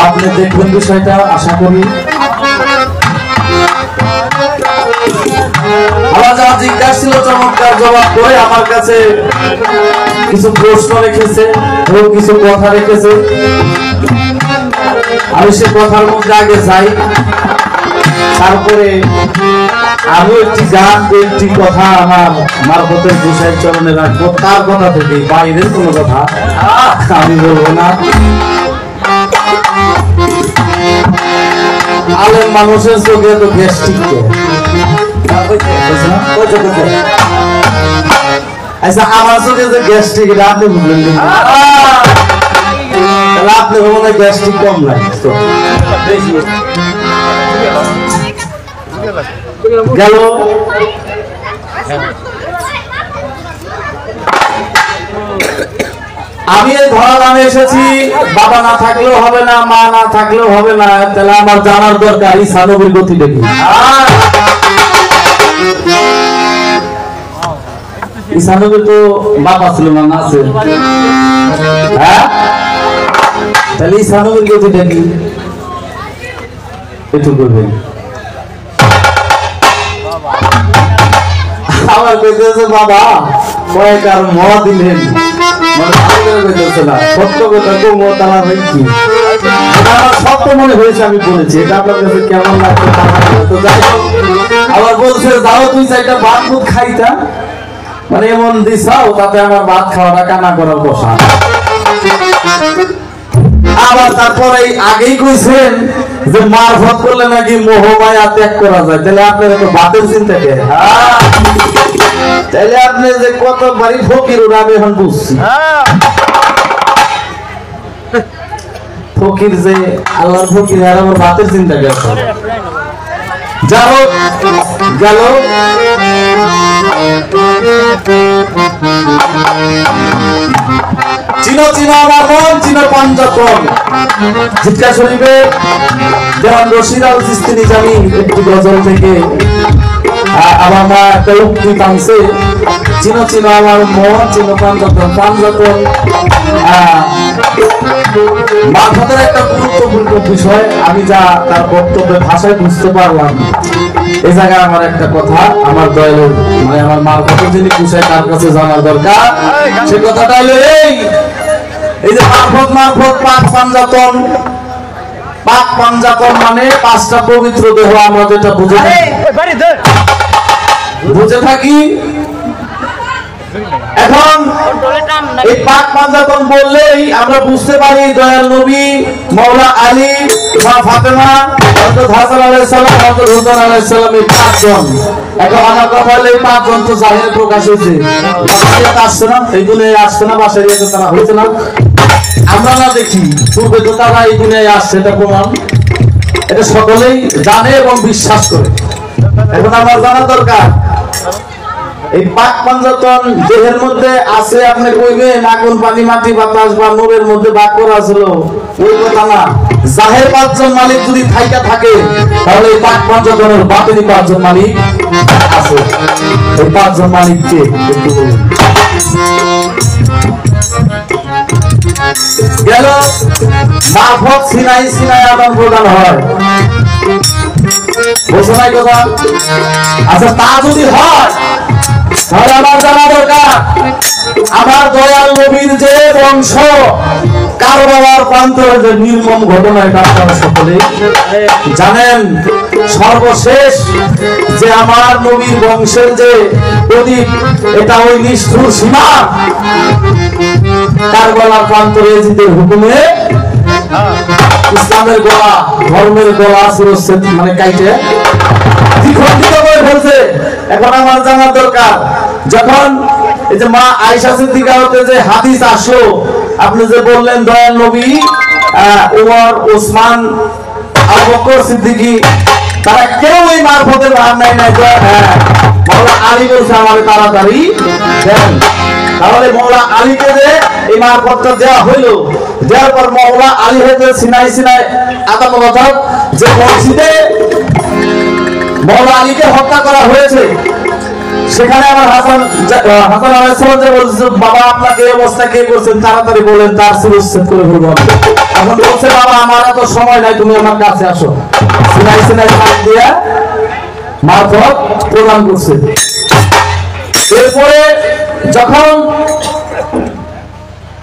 [SPEAKER 2] আপনি দেখবেন বিষয়টা আশা করি। আমার যা জিজ্ঞাসা ছিল চমৎকার জবাব করে আমার কাছে কিছু প্রশ্ন রেখেছে এবং কিছু কথা রেখেছে। আমি সে কথার মধ্যে আগে যাই, তারপরে আমি একটি গান একটি কথা আমার মারফতের বিষয় চরণে রাখবো। তার কথা থেকে বাইরের কোনো কথা আমি বলবো না। আলেম মানুষের চোখে তো গ্যাস্ট্রিক আচ্ছা, আমার চোখে যে গ্যাস্ট্রিক এটা আপনি বুঝলেন, তাহলে আপনি মনে গ্যাস্ট্রিক কম লাগে গেল। আমি এই ধরা নামে এসেছি, বাবা না থাকলেও হবে না, মা না থাকলেও হবে না, তাহলে আমার জানার দরকার ঈসা নবীর গতি দেখি। ঈসা নবীর তো বাবা ছিল না, না আছে? হ্যাঁ, তাহলে ঈসা নবীর গতি দেখি একটু করবেন। আবার কইতেছে বাবা কয়েক আর মহা দিলেন সত্য কথা কেউ মতালা হয়েছি আমার সত্য মনে হয়েছে আমি বলেছি এটা আপনার কাছে কেমন লাগছে তো যাই হোক আবার বলছে যাও তুই চাইটা ভাত মুখ খাইতা মানে এমন দিছাও তাতে আমার ভাত খাওয়াটা কানা করার বসা আবার তারপরে আগেই কইছেন যে মারফত করলে নাকি মোহ মায়া ত্যাগ করা যায় তাহলে আপনার একটু ভাতের চিন্তা কে তাহলে আপনি যে কত বাড়ি ফকির ওরা আমি এখন বুঝছি ফকির যে আল্লাহর ফকির আর আমার ভাতের চিন্তা কে যা হোক গেল চিনো চিনো আমার মন চিনো পাঞ্জাতন জিজ্ঞা শরীফে যেমন রশিদ আল চিশতি নিজামী একটি গজল থেকে আমার মা একটা উক্তি টানছে চিনো চিনো আমার মন চিনো পাঞ্জাতন পাঞ্জাতন মারফতের একটা গুরুত্বপূর্ণ বিষয় আমি যা তার বক্তব্যে ভাষায় বুঝতে পারলাম এই জায়গায় আমার একটা কথা আমার দয়ালু মানে আমার মারফতের যিনি বিষয় তার কাছে জানার দরকার সে কথাটা হলো এই যে মারফত মারফত পাক পাঞ্জাতন পাক পাঞ্জাতন মানে পাঁচটা পবিত্র দেহ আমরা যেটা বুঝে থাকি এখন এই পাক পাঞ্জাতন বললেই আমরা বুঝতে পারি দয়াল নবী মাওলা আলী মা ফাতেমা হযরত হাসান আলাইহিস সালাম হযরত হুসাইন আলাইহিস সালাম এই পাঁচজন এখন আমার কথা হলো এই পাঁচজন তো জাহিরে প্রকাশ হয়েছে বাসারিয়াতে আসছে না এই দুনিয়ায় আসছে না বাসারিয়াতে তারা হয়েছে না আমরা না দেখি পূর্বে তো তারা এই দুনিয়ায় আসছে এটা প্রমাণ এটা সকলেই জানে এবং বিশ্বাস করে এখন আমার জানা দরকার এই পাক পাঞ্জাতন দেহের মধ্যে আছে আপনি কইবেন আগুন পানি মাটি বাতাস বা নূরের মধ্যে ভাগ করা ছিল ওই কথা না জাহের পাঁচজন মালিক যদি থাইকা থাকে তাহলে এই পাক পাঞ্জাতনের বাতিনি পাঁচজন মালিক আছে এই পাঁচজন মালিক কে একটু বলুন গেল মারফত সিনাই সিনাই আদান প্রদান হয় বুঝছো নাই কথা আচ্ছা তা যদি হয় তাহলে আমার জানা দরকার আমার দয়াল নবীর যে বংশ কারবালার প্রান্তরে যে নির্মম ঘটনা এটা আপনারা সকলেই জানেন সর্বশেষ যে আমার নবীর বংশের যে প্রদীপ এটা ওই নিষ্ঠুর সীমা কারবালার প্রান্তরে জিদের হুকুমে ইসলামের গলা ধর্মের গলা শিরচ্ছেদ মানে কাইটে দ্বিখণ্ডিত করে ফেলছে এখন আমার জানার দরকার যখন এই যে মা আয়েশা সিদ্দিকা হতে যে হাদিস আসলো আপনি যে বললেন দয়াল নবী ওমর ওসমান আবু বকর সিদ্দিকী তারা কেউ এই মারফতের ভার নাই নাই মাওলা আলী বলছে আমাকে তাড়াতাড়ি দেন তাহলে মাওলা আলীকে যে এই মারফতটা দেওয়া হইল দেওয়ার পর মাওলা আলী হতে সিনাই সিনাই আদালত অর্থাৎ যে মসজিদে মাওলা আলীকে হত্যা করা হয়েছে সেখানে আমার হাসান আলাইহিস সালাম যে বলছে বাবা আপনাকে এই অবস্থা কে করছেন তাড়াতাড়ি বলেন তার শিরচ্ছেদ করে ফেলবো এখন বলছে বাবা আমার এত সময় নাই তুমি আমার কাছে আসো সিনাই সিনাই হাত দিয়া মারফত প্রদান করছে এরপরে যখন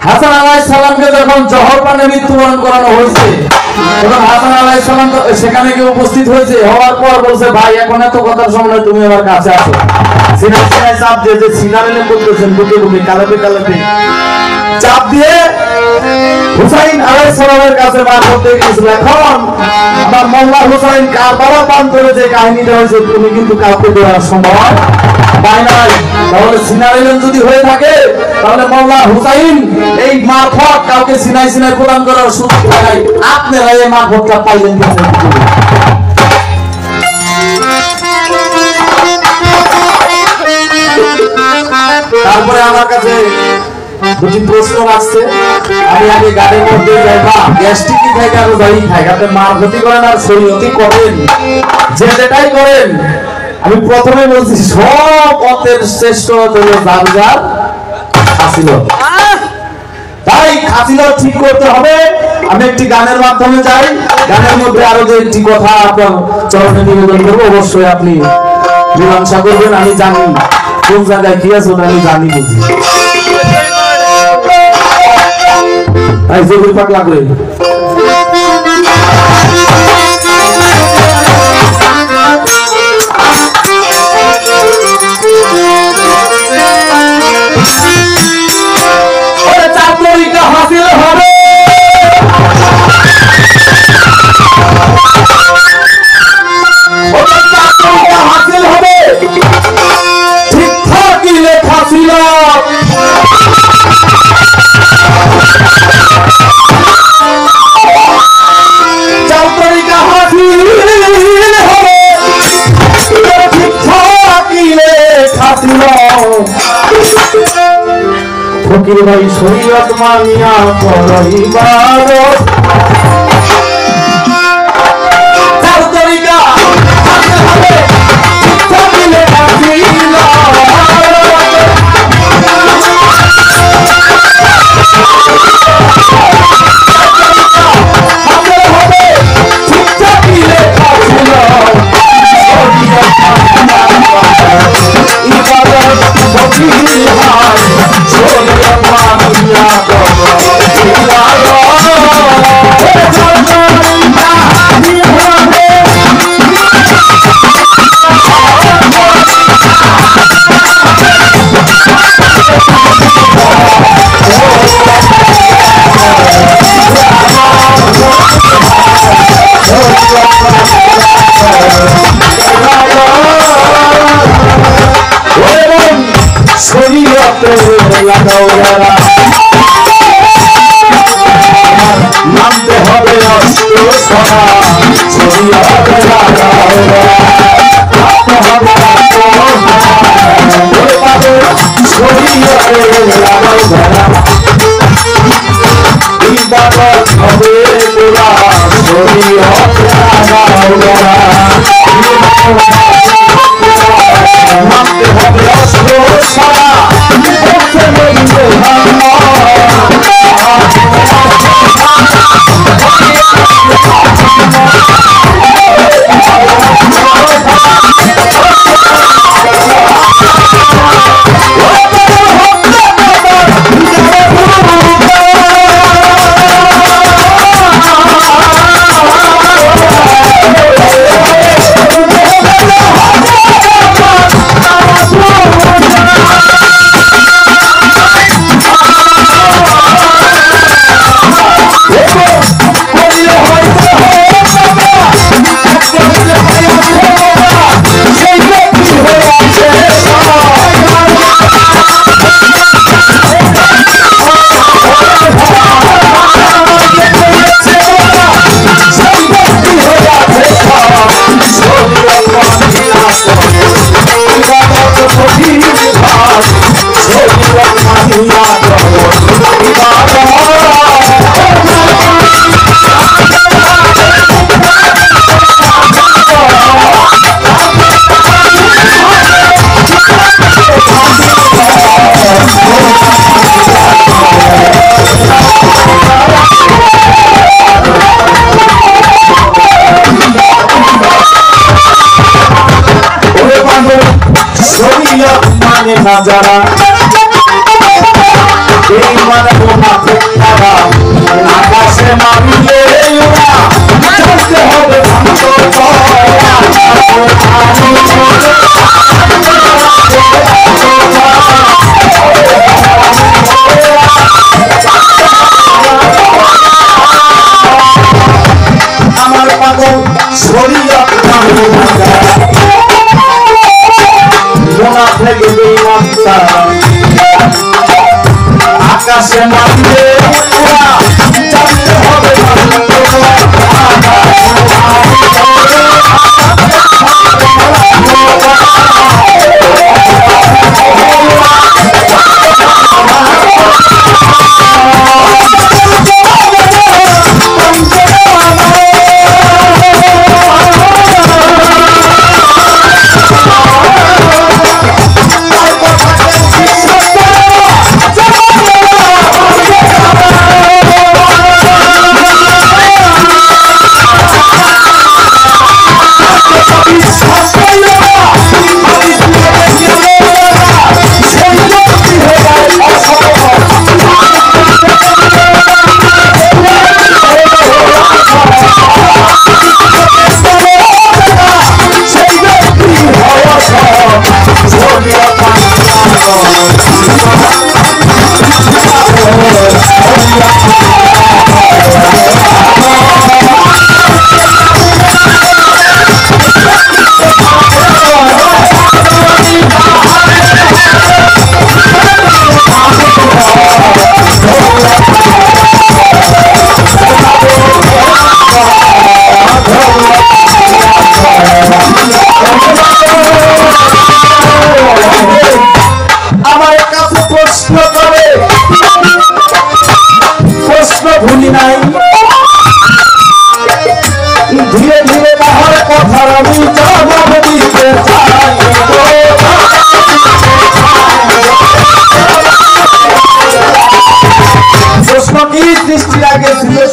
[SPEAKER 2] হাসান আলাইহিস সালামকে যখন জহর পানে মৃত্যুবরণ করানো হয়েছে তখন হাসান আলাইহিস সালাম সেখানে গিয়ে উপস্থিত হয়েছে হওয়ার পর বলছে ভাই এখন এত কথার সময় তুমি আমার কাছে আসো সিনাই সিনাই চাপ দিয়ে যে সিনারেলে করতেছেন বুকে বুকে কালাপে কালাপে চাপ দিয়ে হুসাইন আলাইহিস সালামের কাছে বার করতে গিয়েছিল এখন আমার মোল্লা হুসাইন কারবালা প্রান্তরে যে কাহিনীটা হয়েছে তুমি কিন্তু কাউকে দেওয়ার সময় পাই নাই তাহলে সিনারেলেন যদি হয়ে থাকে তাহলে মোল্লা হুসাইন এই মারফত কাউকে সিনাই সিনাই প্রদান করার সুযোগ পায় নাই আপনারা এই মারফতটা পাইলেন তারপরে আমার কাছে দুটি প্রশ্ন আসছে আমি আগে গাড়ির মধ্যে যাইবা গ্যাস্ট্রিক থেকে আরো যাই খাই আপনি মারফতি করেন আর শরীয়তি করেন যে যেটাই করেন আমি প্রথমে বলছি সব পথের শ্রেষ্ঠ হলো যার খাসিল তাই খাসিল ঠিক করতে হবে আমি একটি গানের মাধ্যমে যাই গানের মধ্যে আরো যে একটি কথা আপনার চরণে নিবেদন করবো অবশ্যই আপনি মীমাংসা করবেন আমি জানি কোন জায়গায় কি আছে ওটা আমি জানি বুঝি। তাই জরুরি পাগলা করে হাসিল হবে হাসিল হবে ঠিক থাকিলে ফাঁসিল চাকরিটা হাসিল হবে ঠিক থাকিলে ফাঁসিল ফকির ভাই শরীয়ত মানিয়া করই ইবাদত তার তরিকা হাতে হাতে থাকিলে আসিল হাতে হাতে ঠিক থাকিলে আসিল ইবাদত ফকির ভাই শরীয়ত মানিয়া করই নামতে হবে নামতে হবে যারা এই মানব মাথা আকাশে মারিলে চলতে হবে আমার পাগল শরীয়ত থেকে আকাশে মারলে জানতে হবে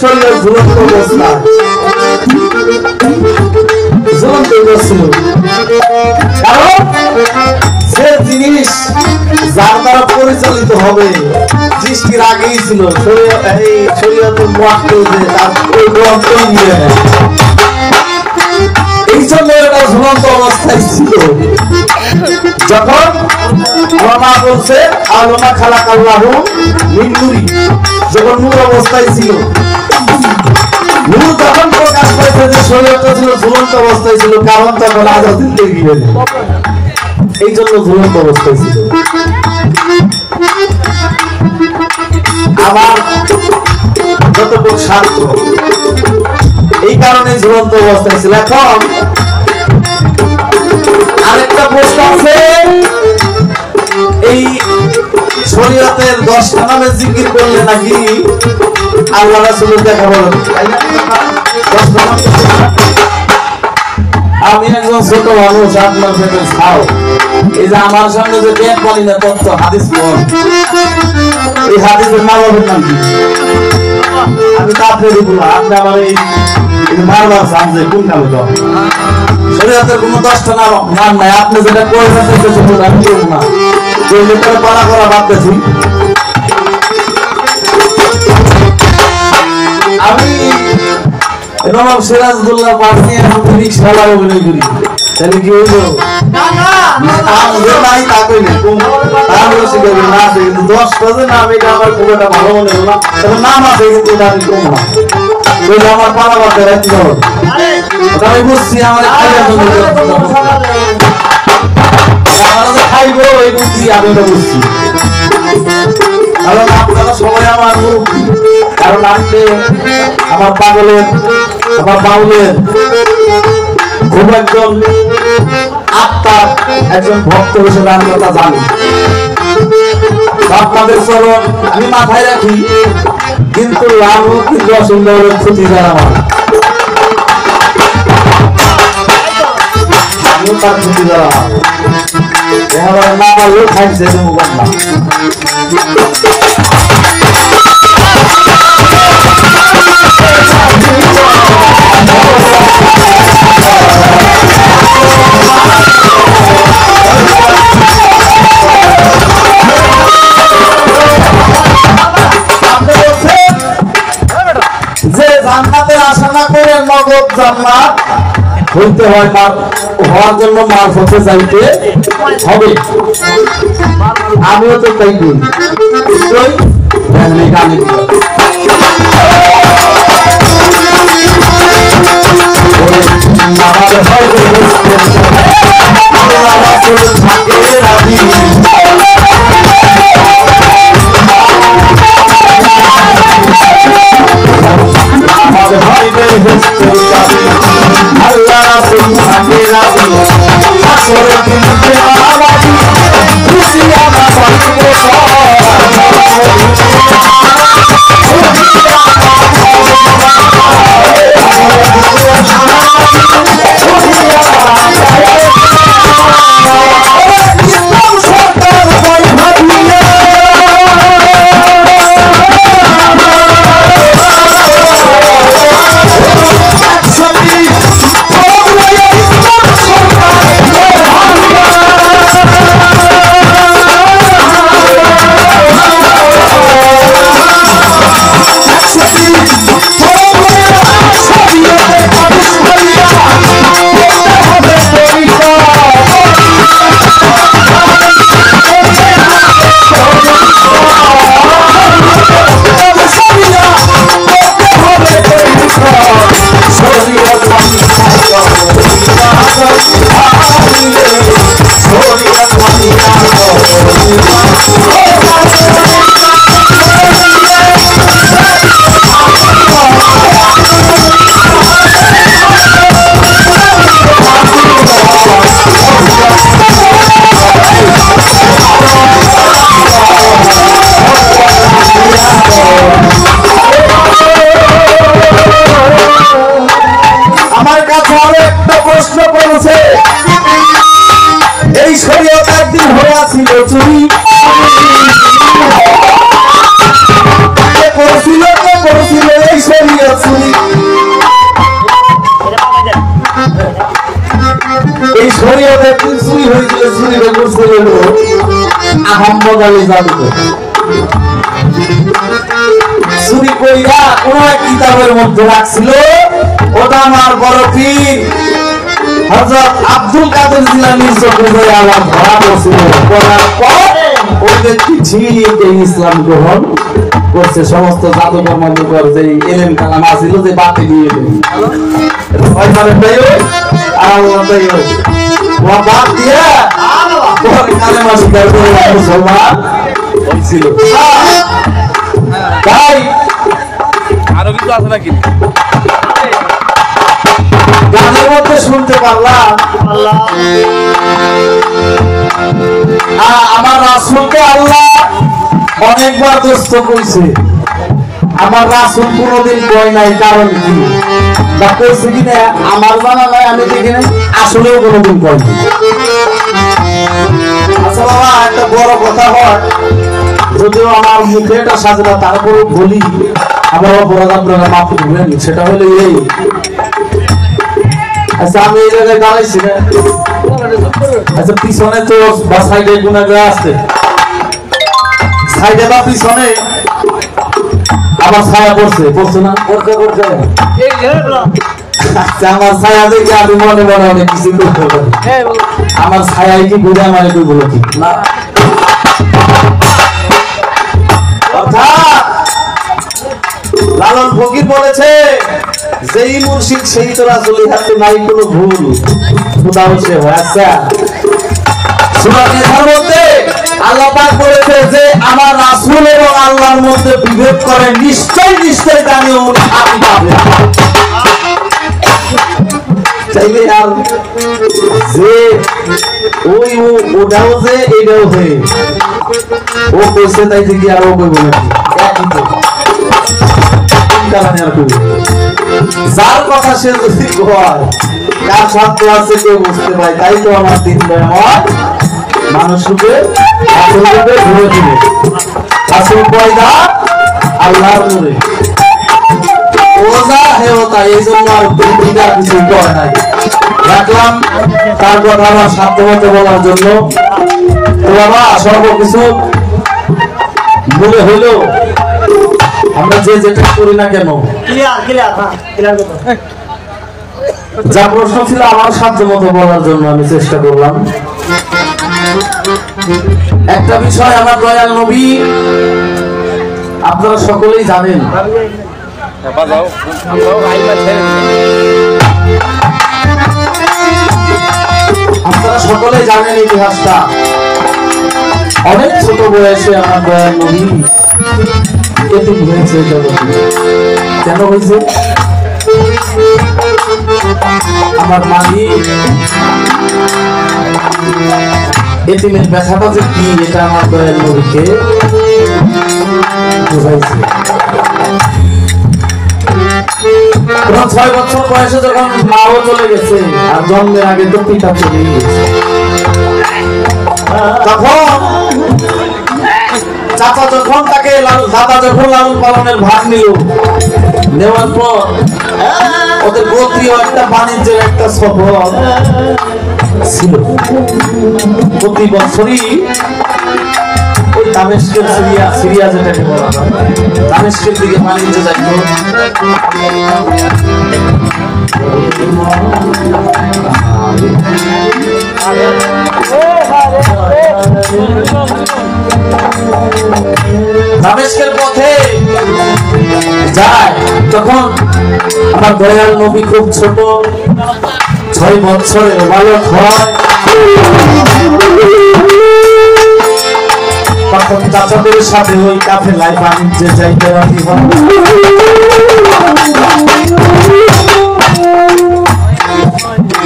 [SPEAKER 2] শরীরের ঝুলন্ত অবস্থা ঝুলন্ত ছিল। কারণ যে জিনিস যার দ্বারা পরিচালিত হবে সৃষ্টির আগেই ছিল শরীয়তের মুআক্কেল যে তার ওই গ্রন্থই নিয়ে নেয়, এই জন্য এটা ঝুলন্ত অবস্থায় ছিল। যখন ওলামা বলছে আলমা খালাকাল্লাহু মিন নূরি, যখন নূর অবস্থায় ছিল, নূর যখন প্রকাশ পাইছে যে শরীয়ত ছিল ঝুলন্ত অবস্থায় ছিল, কারণ তখন আজাদিন তৈরি হয়ে যায়, এই জন্য ঝুলন্ত অবস্থায় ছিল। আমার যতটুকু স্বার্থ এই কারণে ঝুলন্ত অবস্থায় ছিল। এখন আরেকটা প্রশ্ন আছে, এই শরীয়তের 10টা নামে জিকির করলে নাকি আল্লাহ রাসূলের দেখা বলেন। আমি একজন ছোট মানুষ, আপনার পেটের ছাও, এই যে আমার সামনে যে পেট বলি না তথ্য হাদিস পড়, এই হাদিসের নাম হবে নাম কি? আমি তা আপনারই বললাম, আপনি আমার এই বারবার সামনে কোন নামে তো শরীয়তের কোনো 10টা নাম নাই, আপনি যেটা করেছেন আমি করবো না, পালা করা বাদ দিয়েছি। আমি নবাব সিরাজউদ্দৌলা পার্টি রিক্সাওয়ালা অভিনয় করি, তাহলে কি হইল? নাই তা কই না, তাহলে শিখাবে না আছে, কিন্তু 10টা যে নাম এটা আমার খুব একটা ভালো মনে হলো না, তবে নাম আছে কিন্তু এটা আমি কম না, বলে আমার পালা বাদ দেয় রাখতে হবে। ওটা আমি বুঝছি, আমার খাইবো এই বুদ্ধি আমি ওটা বুঝছি। কারণ আপনারা সবাই আমার মুরব্বী, কারণ আপনি আমার পাগলের আমার বাউলের খুব একজন আত্মার একজন ভক্ত হিসেবে আমি কথা জানি। আপনাদের চরণ আমি মাথায় রাখি, কিন্তু লাভ হোক কিন্তু অসুবিধা হলে ক্ষতি যায় আমার, আমিও তার ক্ষতি যাওয়া না পারলেও খাইছে মোকাবিলা। যে জান্নাতের আশা না করে নগদ জান্নাত হইতে হয়, হওয়ার জন্য মারফতে যাইতে হবে। আমিও তো তাই করি, গানে ইসলাম গালি জাদুকর চুরি কইরা কোন এক কিতাবের মধ্যে রাখছিল, ওটা আমার বড় পীর হযরত আব্দুল কাদের জিলানীর চোখে যায় আমার ধরা পড়ছিল। পড়ার পর ওই ব্যক্তি ঠিক এই ইসলাম গ্রহণ করছে। সমস্ত জাদুকর মধ্যকর যে এলেম কালাম আছিল যে বাতি দিয়ে দেয় বাদ দিয়া পরে কালেমা স্বীকার করে মুসলমান হয়েছিল। তাই
[SPEAKER 3] আরো কিছু আছে নাকি?
[SPEAKER 2] গানের মধ্যে শুনতে পারলাম আমার রাসূলকে আল্লাহ অনেকবার দোস্ত কইছে। আমার রাসূল কোনদিন কয় নাই, কারণ কি বা কইছে কিনা আমার জানা নাই, আমি দেখি নাই, আসলেও কোনদিন কয় নাই। আচ্ছা বাবা, একটা বড় কথা হয়, যদিও আমার মুখে এটা সাজে না, তারপরেও বলি, আবার অপরাধ আপনারা মাফ করবেন। সেটা হলো এই, আচ্ছা আমি এই জায়গায় দাঁড়াইছি না, আচ্ছা পিছনে তো বা সাইডে গুণাগার আছে, সাইডে বা পিছনে আমার ছায়া পড়ছে, পড়ছে না? পড়ছে পড়ছে। আচ্ছা আমার ছায়া দেখে আমি মনে মনে অনেক কিছু করতে পারি। আমার ছায়াই কি বুঝে আমার একটু বলে ঠিক না? অর্থাৎ লালন ফকির বলেছে, যেই মুর্শিদ সেই তো রাসূলের হাতে নাই কোনো ভুল, খোদা বসে হয়। আচ্ছা সূরা নিসার মধ্যে আল্লাহ পাক বলেছে যে আমার রাসূল এবং আল্লাহর মধ্যে বিভেদ করে, নিশ্চয় নিশ্চয় জানিও উনি শান্তি পাবে। চাইলে আর যে ওই ওটাও যে এটাও যে ও কইছে তাই যে কি আর ও কইব নাকি? একই তো কারণে আর কইব। যার কথা সে যদি কয়, কার শব্দ আছে কেউ বুঝতে পারে। তাই তো আমার দিন দয়াময় মানুষকে আসলভাবে ঘুরে দিবে। আসল পয়দা আল্লাহর নূরে, ওজা হেওতা, এই জন্য আর দুইটা কিছু করে নাই। রাখলাম তার কথা আমার সাধ্যমতো বলার জন্য। তো বাবা, সর্বকিছু মূলে হইল আমরা যে যেটা করি না কেন, যা প্রশ্ন ছিল আমার সাধ্যমতো বলার জন্য আমি চেষ্টা করলাম। একটা বিষয়, আমার দয়াল নবী আপনারা সকলেই জানেন, আপনারা সকলেই জানেন ইতিহাসটা। অনেক ছোট বয়সে আমার দয়াল নবী এতিম হয়েছে জগতে। কেন হয়েছে? আমার মালিক এতিমের ব্যথাটা যে কি, এটা আমার দয়াল নবীকে বুঝাইছে। 6 বছর বয়সে যখন মাও চলে গেছে, আর জন্মের আগে তো পিতা চলে গেছে, তখন চাচা যখন তাকে দাদা যখন লালন পালনের ভাগ নিল, নেওয়ার পর ওদের গোত্রীয় একটা বাণিজ্যের একটা সফর ছিল। প্রতি বছরই ওই দামেস্কের সিরিয়া যেটাকে বলা হয়, দামেস্কের দিকে বাণিজ্য যাইত। দামেস্কের পথে যায়, তখন আমার দয়াল নবী খুব ছোট, 6 বছরের বালক হয়। তখন চাচাদের সাথে ওই কাফেলায় বাণিজ্যে যাইতে রাজি হয়।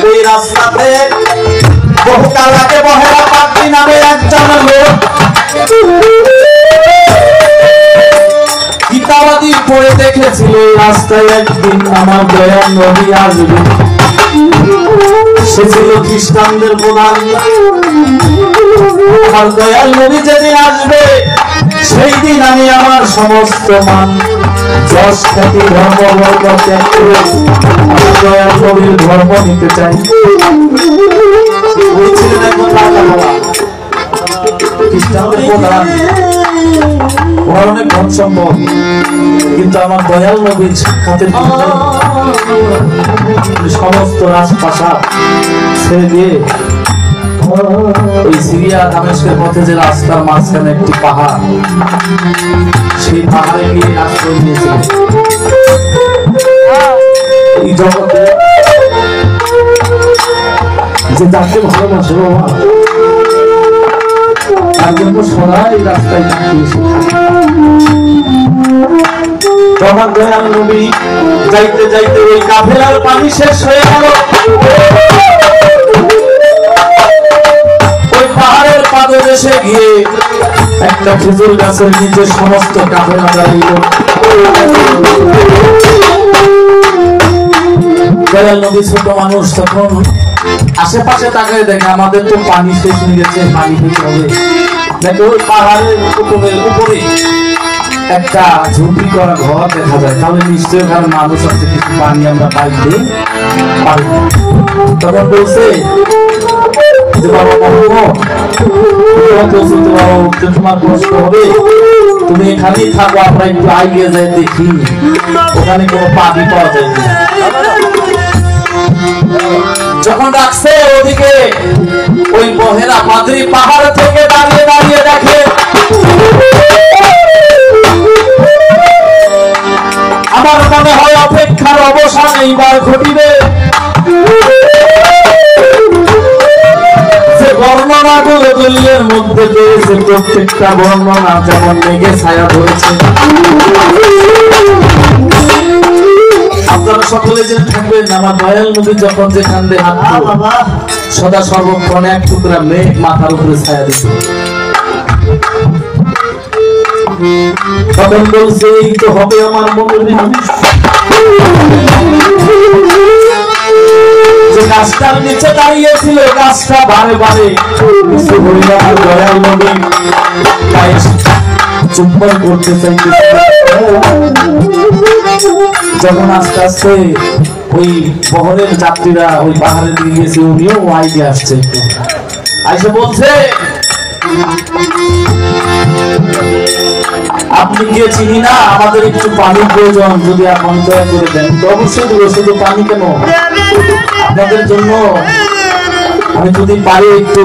[SPEAKER 2] ওই রাস্তাতে বহুকাল আগে বহেরা পাগড়ি নামে একজন লোক কিতাবাদি পড়ে দেখেছিল রাস্তায় একদিন আমার দয়াল নবী আসবে। সে ছিল খ্রিস্টানদের প্রধান। আমার দয়াল নবী যেদিন আসবে, সেই দিন আমি আমার সমস্ত মান যশ খ্যাতি ধর্ম বর্গ ত্যাগ করে আমার দয়াল নবীর ধর্ম নিতে চাই। খ্রিস্টানদের প্রধান, ওর অনেক ধন সম্পদ, কিন্তু আমার দয়াল নবীর সাক্ষাতের সমস্ত রাজপ্রাসাদ ছেড়ে দিয়ে ওই সিরিয়া দামেস্কের পথে যে রাস্তার মাঝখানে একটি পাহাড়, সেই পাহাড়ে গিয়ে আশ্রয় নিয়েছিল। এই জগতে যে যাকে ভালোবাসে বাবা, তার জন্য সদাই রাস্তায় তোমার দয়াল নবী যাইতে যাইতে ওই কাফেলার পানি শেষ হয়ে গেল। ওই পাহাড়ের পাদদেশে গিয়ে একটা খেজুর গাছের নিচে সমস্ত কাফেলা দাঁড়িয়ে দয়াল নবী ছোট মানুষ, তখন আশেপাশে তাকায় দেখে আমাদের তো পানি শেষ হয়ে গেছে, পানি খেতে হবে। দেখো ওই পাহাড়ের উপরে একটা ঝুঁকি করা ঘর দেখা যায়, তাহলে নিশ্চয়ই ওখানে মানুষ আছে, কিছু পানি আমরা পাইতে পারি। তখন বলছে যে বাবা তোমার কষ্ট হবে, তুমি এখানেই থাকো, আমরা একটু এগিয়ে যাই দেখি ওখানে কোনো পানি পাওয়া যায় কিনা। যখন রাখছে ওদিকে ওই বহেরা পাদ্রী পাহাড় থেকে দাঁড়িয়ে দাঁড়িয়ে দেখে আমার মনে হয় অপেক্ষার অবসান এইবার ঘটিবে। যে বর্ণনাগুলো দলিলের মধ্যে পেয়েছে প্রত্যেকটা বর্ণনা যেমন মেঘে ছায়া ধরেছে। আপনারা সকলে জেনে থাকবেন আমার দয়াল নবী যখন যেখান দিয়ে হাঁটতো সদা সর্বক্ষণ এক টুকরা মেঘ মাথার উপরে ছায়া দিত। তখন বলছে এই তো হবে আমার মনের মানুষ। যে গাছটার নিচে দাঁড়িয়েছিল গাছটা বারে বারে কিছু হইল আমার দয়াল নবী গায়ে চুম্বন করতে চাইতে। যখন আস্তে আস্তে ওই বহরের যাত্রীরা ওই পাহাড়ে দিয়ে গেছে, উনিও আইডি আসছে, আইসে বলছে আপনি গিয়ে চিনি না, আমাদের একটু পানির প্রয়োজন, যদি এখন দয়া করে দেন। তো অবশ্যই দেবো, শুধু পানি কেন, আপনাদের জন্য আমি যদি পারি একটু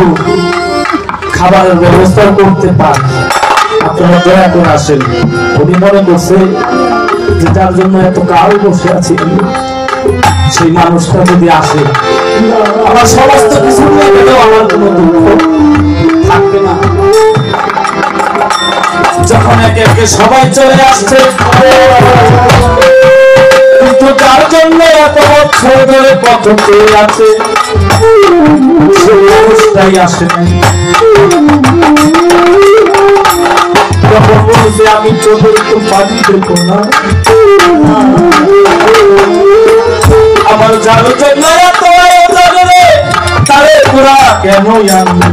[SPEAKER 2] খাবারের ব্যবস্থা করতে পারি, আপনারা দয়া করে আসেন। উনি মনে করছে যেটার জন্য এত কাল বসে আছি সেই মানুষটা যদি আসে আমার সমস্ত কিছু নিয়ে গেলেও আমার কোনো দুঃখ থাকবে না। যখন একে একে সবাই চলে আসছে, কিন্তু যার জন্য এত বছর ধরে পথ চেয়ে আছে সেই মানুষটাই আসে নাই। তখন বলছে আমি চোখের একটু পানি দেখো না, আমার যার জন্য এত আয়োজনে তারে তোরা কেন আনবি।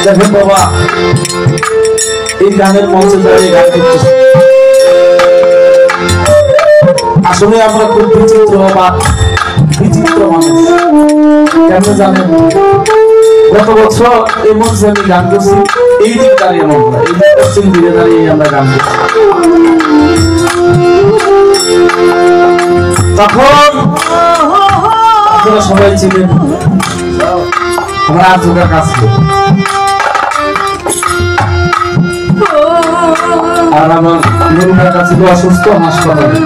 [SPEAKER 2] দেখেন বাবা, এই গানের মঞ্চে দাঁড়িয়ে গান করতেছি, আসলে আমরা খুব বিচিত্র বা বিচিত্র মানুষ। কেন জানেন, গত বছর এই মঞ্চে আমি গান করছি, এই দিক দাঁড়িয়ে আমরা এই পশ্চিম দিকে দাঁড়িয়ে আমরা গান করছি। তখন আপনারা সবাই ছিলেন আমার আজকার কাছে, আর আমার নুরুটার কাছে অসুস্থ হাসপাতালে।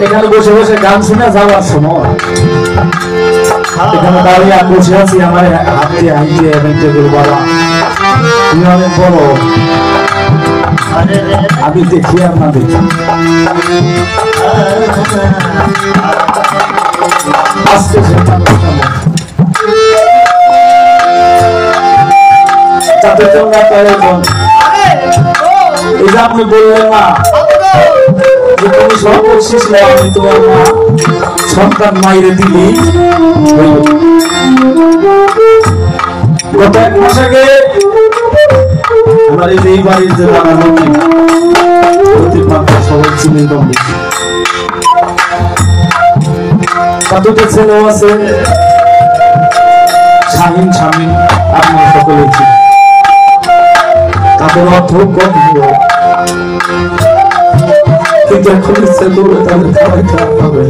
[SPEAKER 2] এখানে বসে বসে গান শুনে যাওয়ার সময় এখানে দাঁড়িয়ে বসে আছি, আমার হাতে হাইতে হেঁটে বাবা তুমি অনেক বড়, আমি দেখি আপনাদের আজকে যাতে তোমরা প্রয়োজন এই যে আপনি বললেন না যে তুমি সব করছিস না, আমি তোমার মা সন্তান মাইরে দিলি। গত 1 মাস আগে আমার এই বাড়ির যে রানা সবাই চিনি কম বেশি দুটো ছেলেও আছে, শাহিন শামিন, আপনারা সকলে ছিলেন। তাদের অর্থ কম হলো, কিন্তু এখন ইচ্ছে করবে তাদের খাওয়াই খারাপ হবে।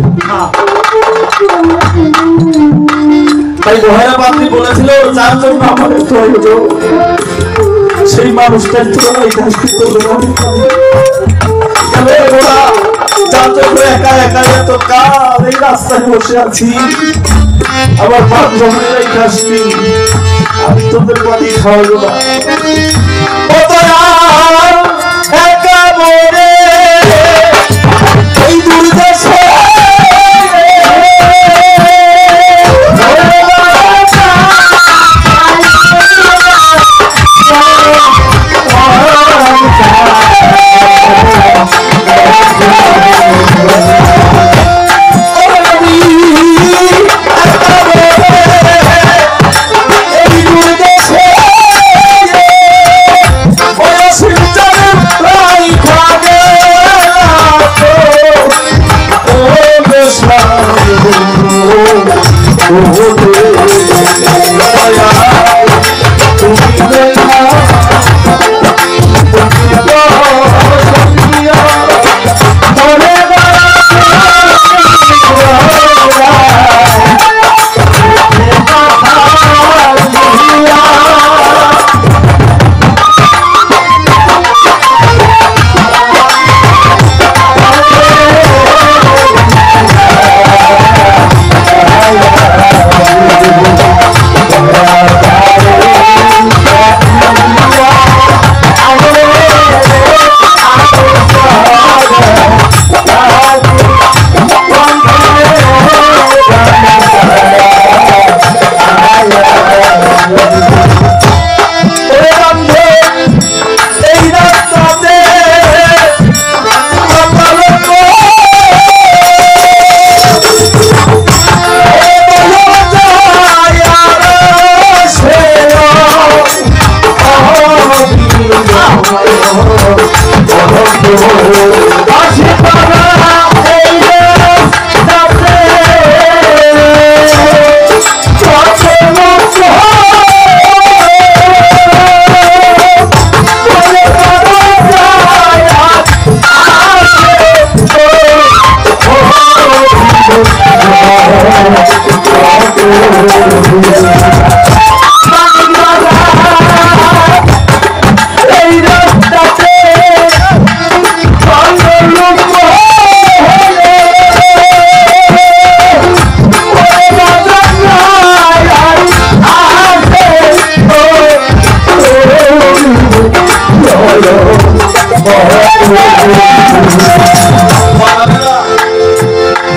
[SPEAKER 2] তাই বহেরা বান্দি বলেছিল, যার জন্য আমার এত হলো, সেই মানুষটাই তো এই কাজটি করবে না। যার জন্য একা একা এত কাল এই রাস্তায় বসে আছি, আমার বাপ জমের এই কাজটি আমি তোদের বাড়ি খাওয়াবো না। একা মনে এই দুর্দশা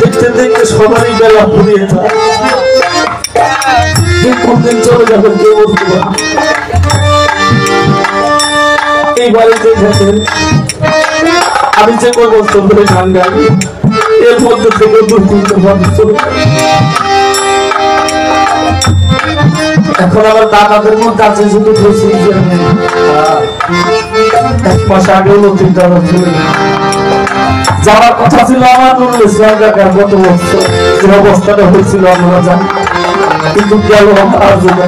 [SPEAKER 2] দেখতে দেখতে সবারই বেলা ফুরিয়ে যায়, কোন দিন চলে যাবে কেউ বলতে পারে। এই বাড়িতে দেখেন আমি যে কয় বছর ধরে গান গাই, এর মধ্যে থেকে 2-3টা বছর চলে যায়। এখন আবার দাদাদের মধ্যে আছে শুধু খুশি, এক মাস আগেও 3টা বছর যাওয়ার কথা ছিল আমার নুরুল ইসলাম কাকার গত বছর, যে অবস্থাটা হয়েছিল আমরা জানি, কিন্তু গেল আমার জন্য।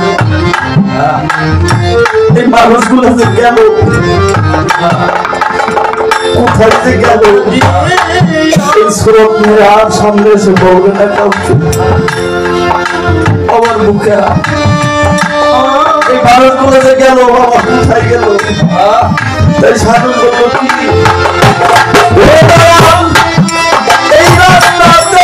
[SPEAKER 2] এই মানুষগুলো যে গেল কোথায় যে গেল, এই সুরত নিয়ে আর সামনে এসে বলবে না কাউকে। আমার মুখে এই মানুষগুলো যে গেল, বাবা কোথায় গেল? তাই সাধু বললো কি, এই রাস্তাতে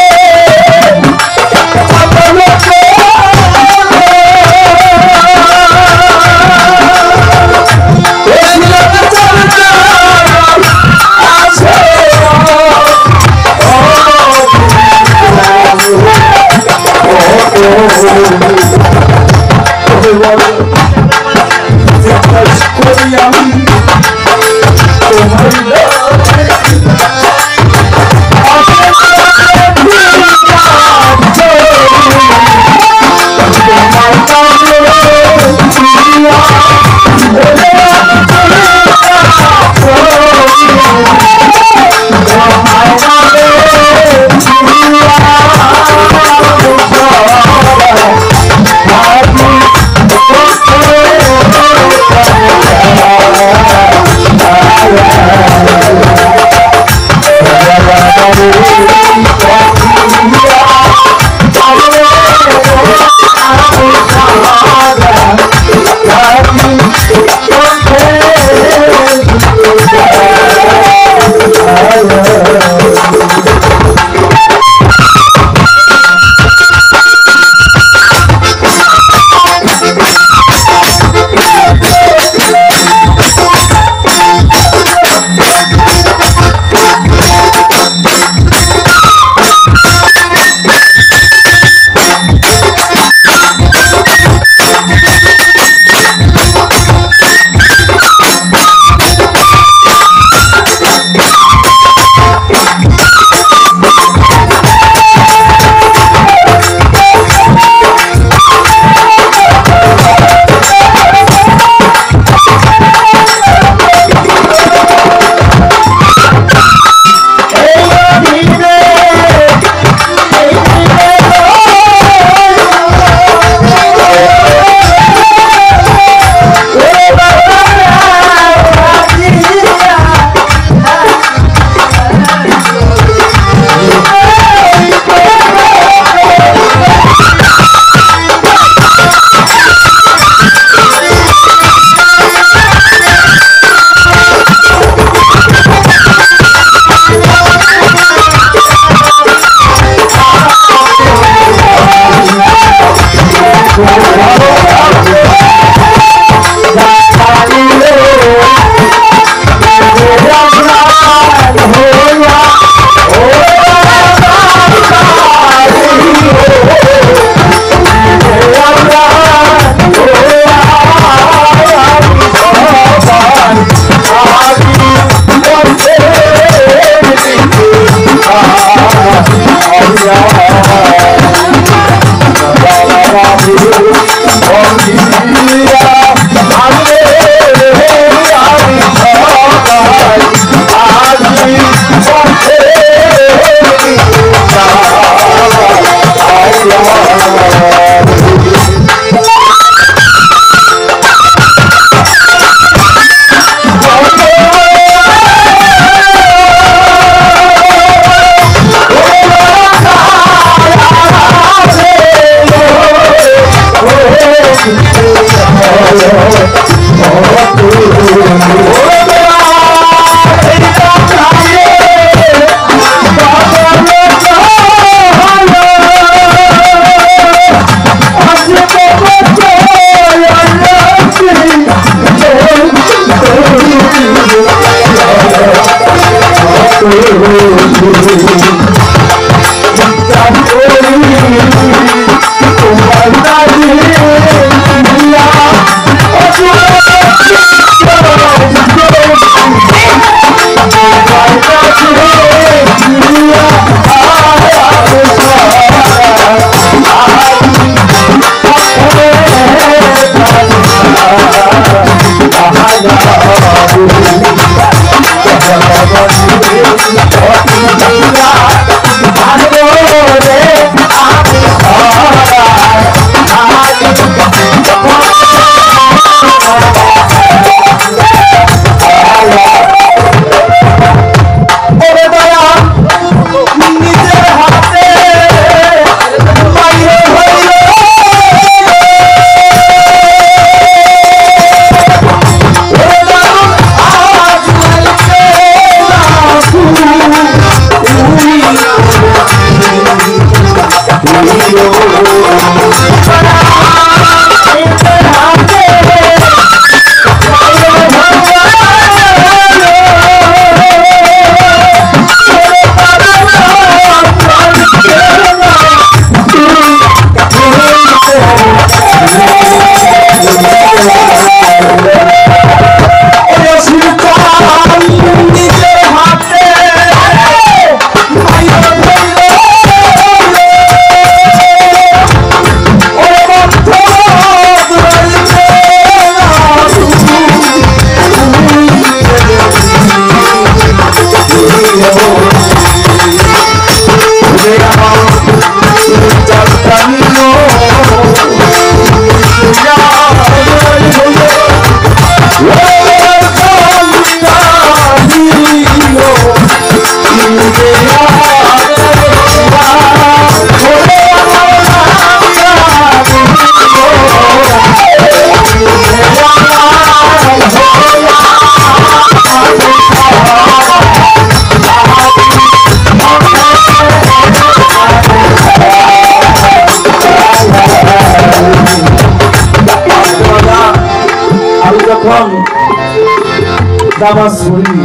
[SPEAKER 2] নামাজ পড়ি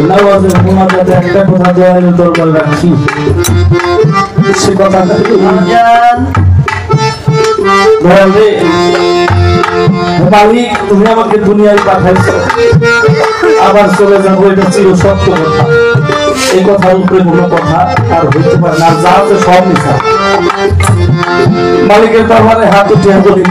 [SPEAKER 2] নামাজের মোনাজাতে একটা কথা দয়ালু দরবার রাখি সে কথাটা মালিক তুমি আমাকে দুনিয়ায় পাঠাইছো আবার চলে যাবো এটা ছিল সত্য কথা এই কথার উপরে কোনো কথা আর হইতে পারে না যা আছে সব মিথ্যা মালিকের দরবারে হাত উঠিয়ে বলি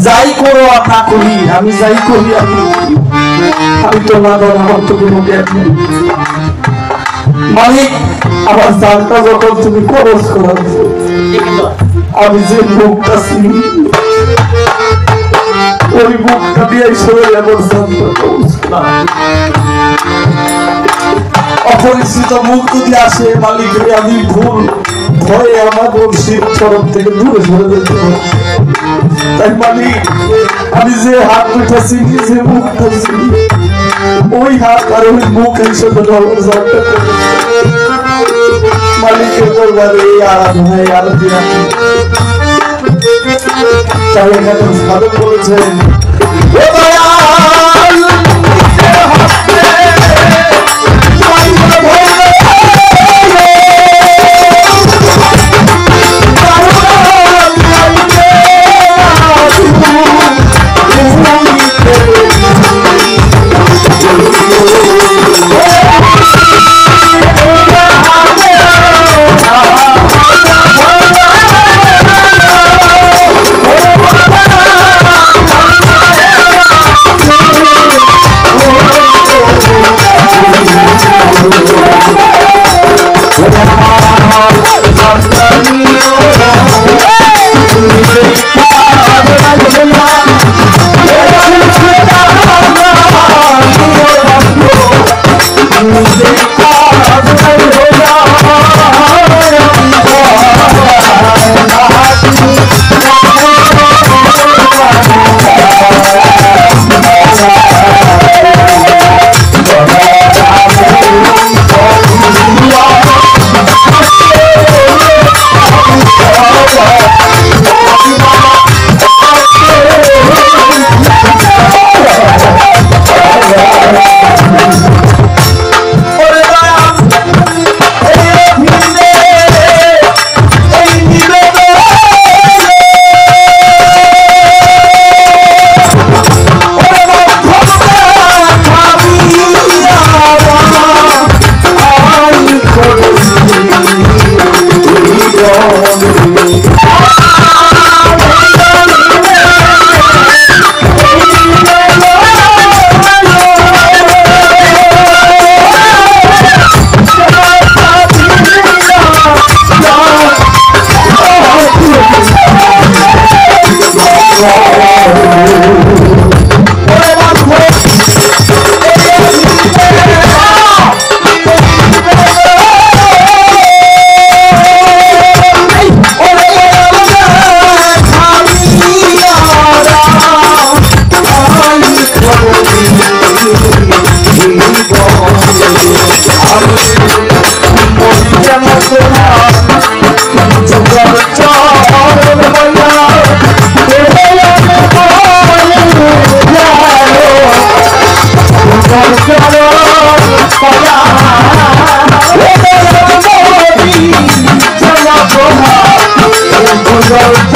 [SPEAKER 2] যাই করো আর না করি আমি যাই করি আমি তো না ধর আমার তো কোনো জ্ঞান নেই মালিক আমার জানটা যখন তুমি খরচ করো আমি যে মুখটা চিনি ওই মুখটা দিয়ে সরে এমন জানটা অপরিচিত মুখ যদি আসে মালিকের আমি ভুল ভয়ে আমার বর্ষির চরম থেকে দূরে সরে যেতে পারি তাই মালিক আমি যে হাত উঠেছি যে মুখটা চিনি ওই হাত আর ওই মুখ হিসেবে মালিকের দরবারে এই আরাধনায় আরতি আছে। তাই এখন সাধক বলেছেন ও দয়াল নিজের হাতে মাইকে ধরে
[SPEAKER 4] Go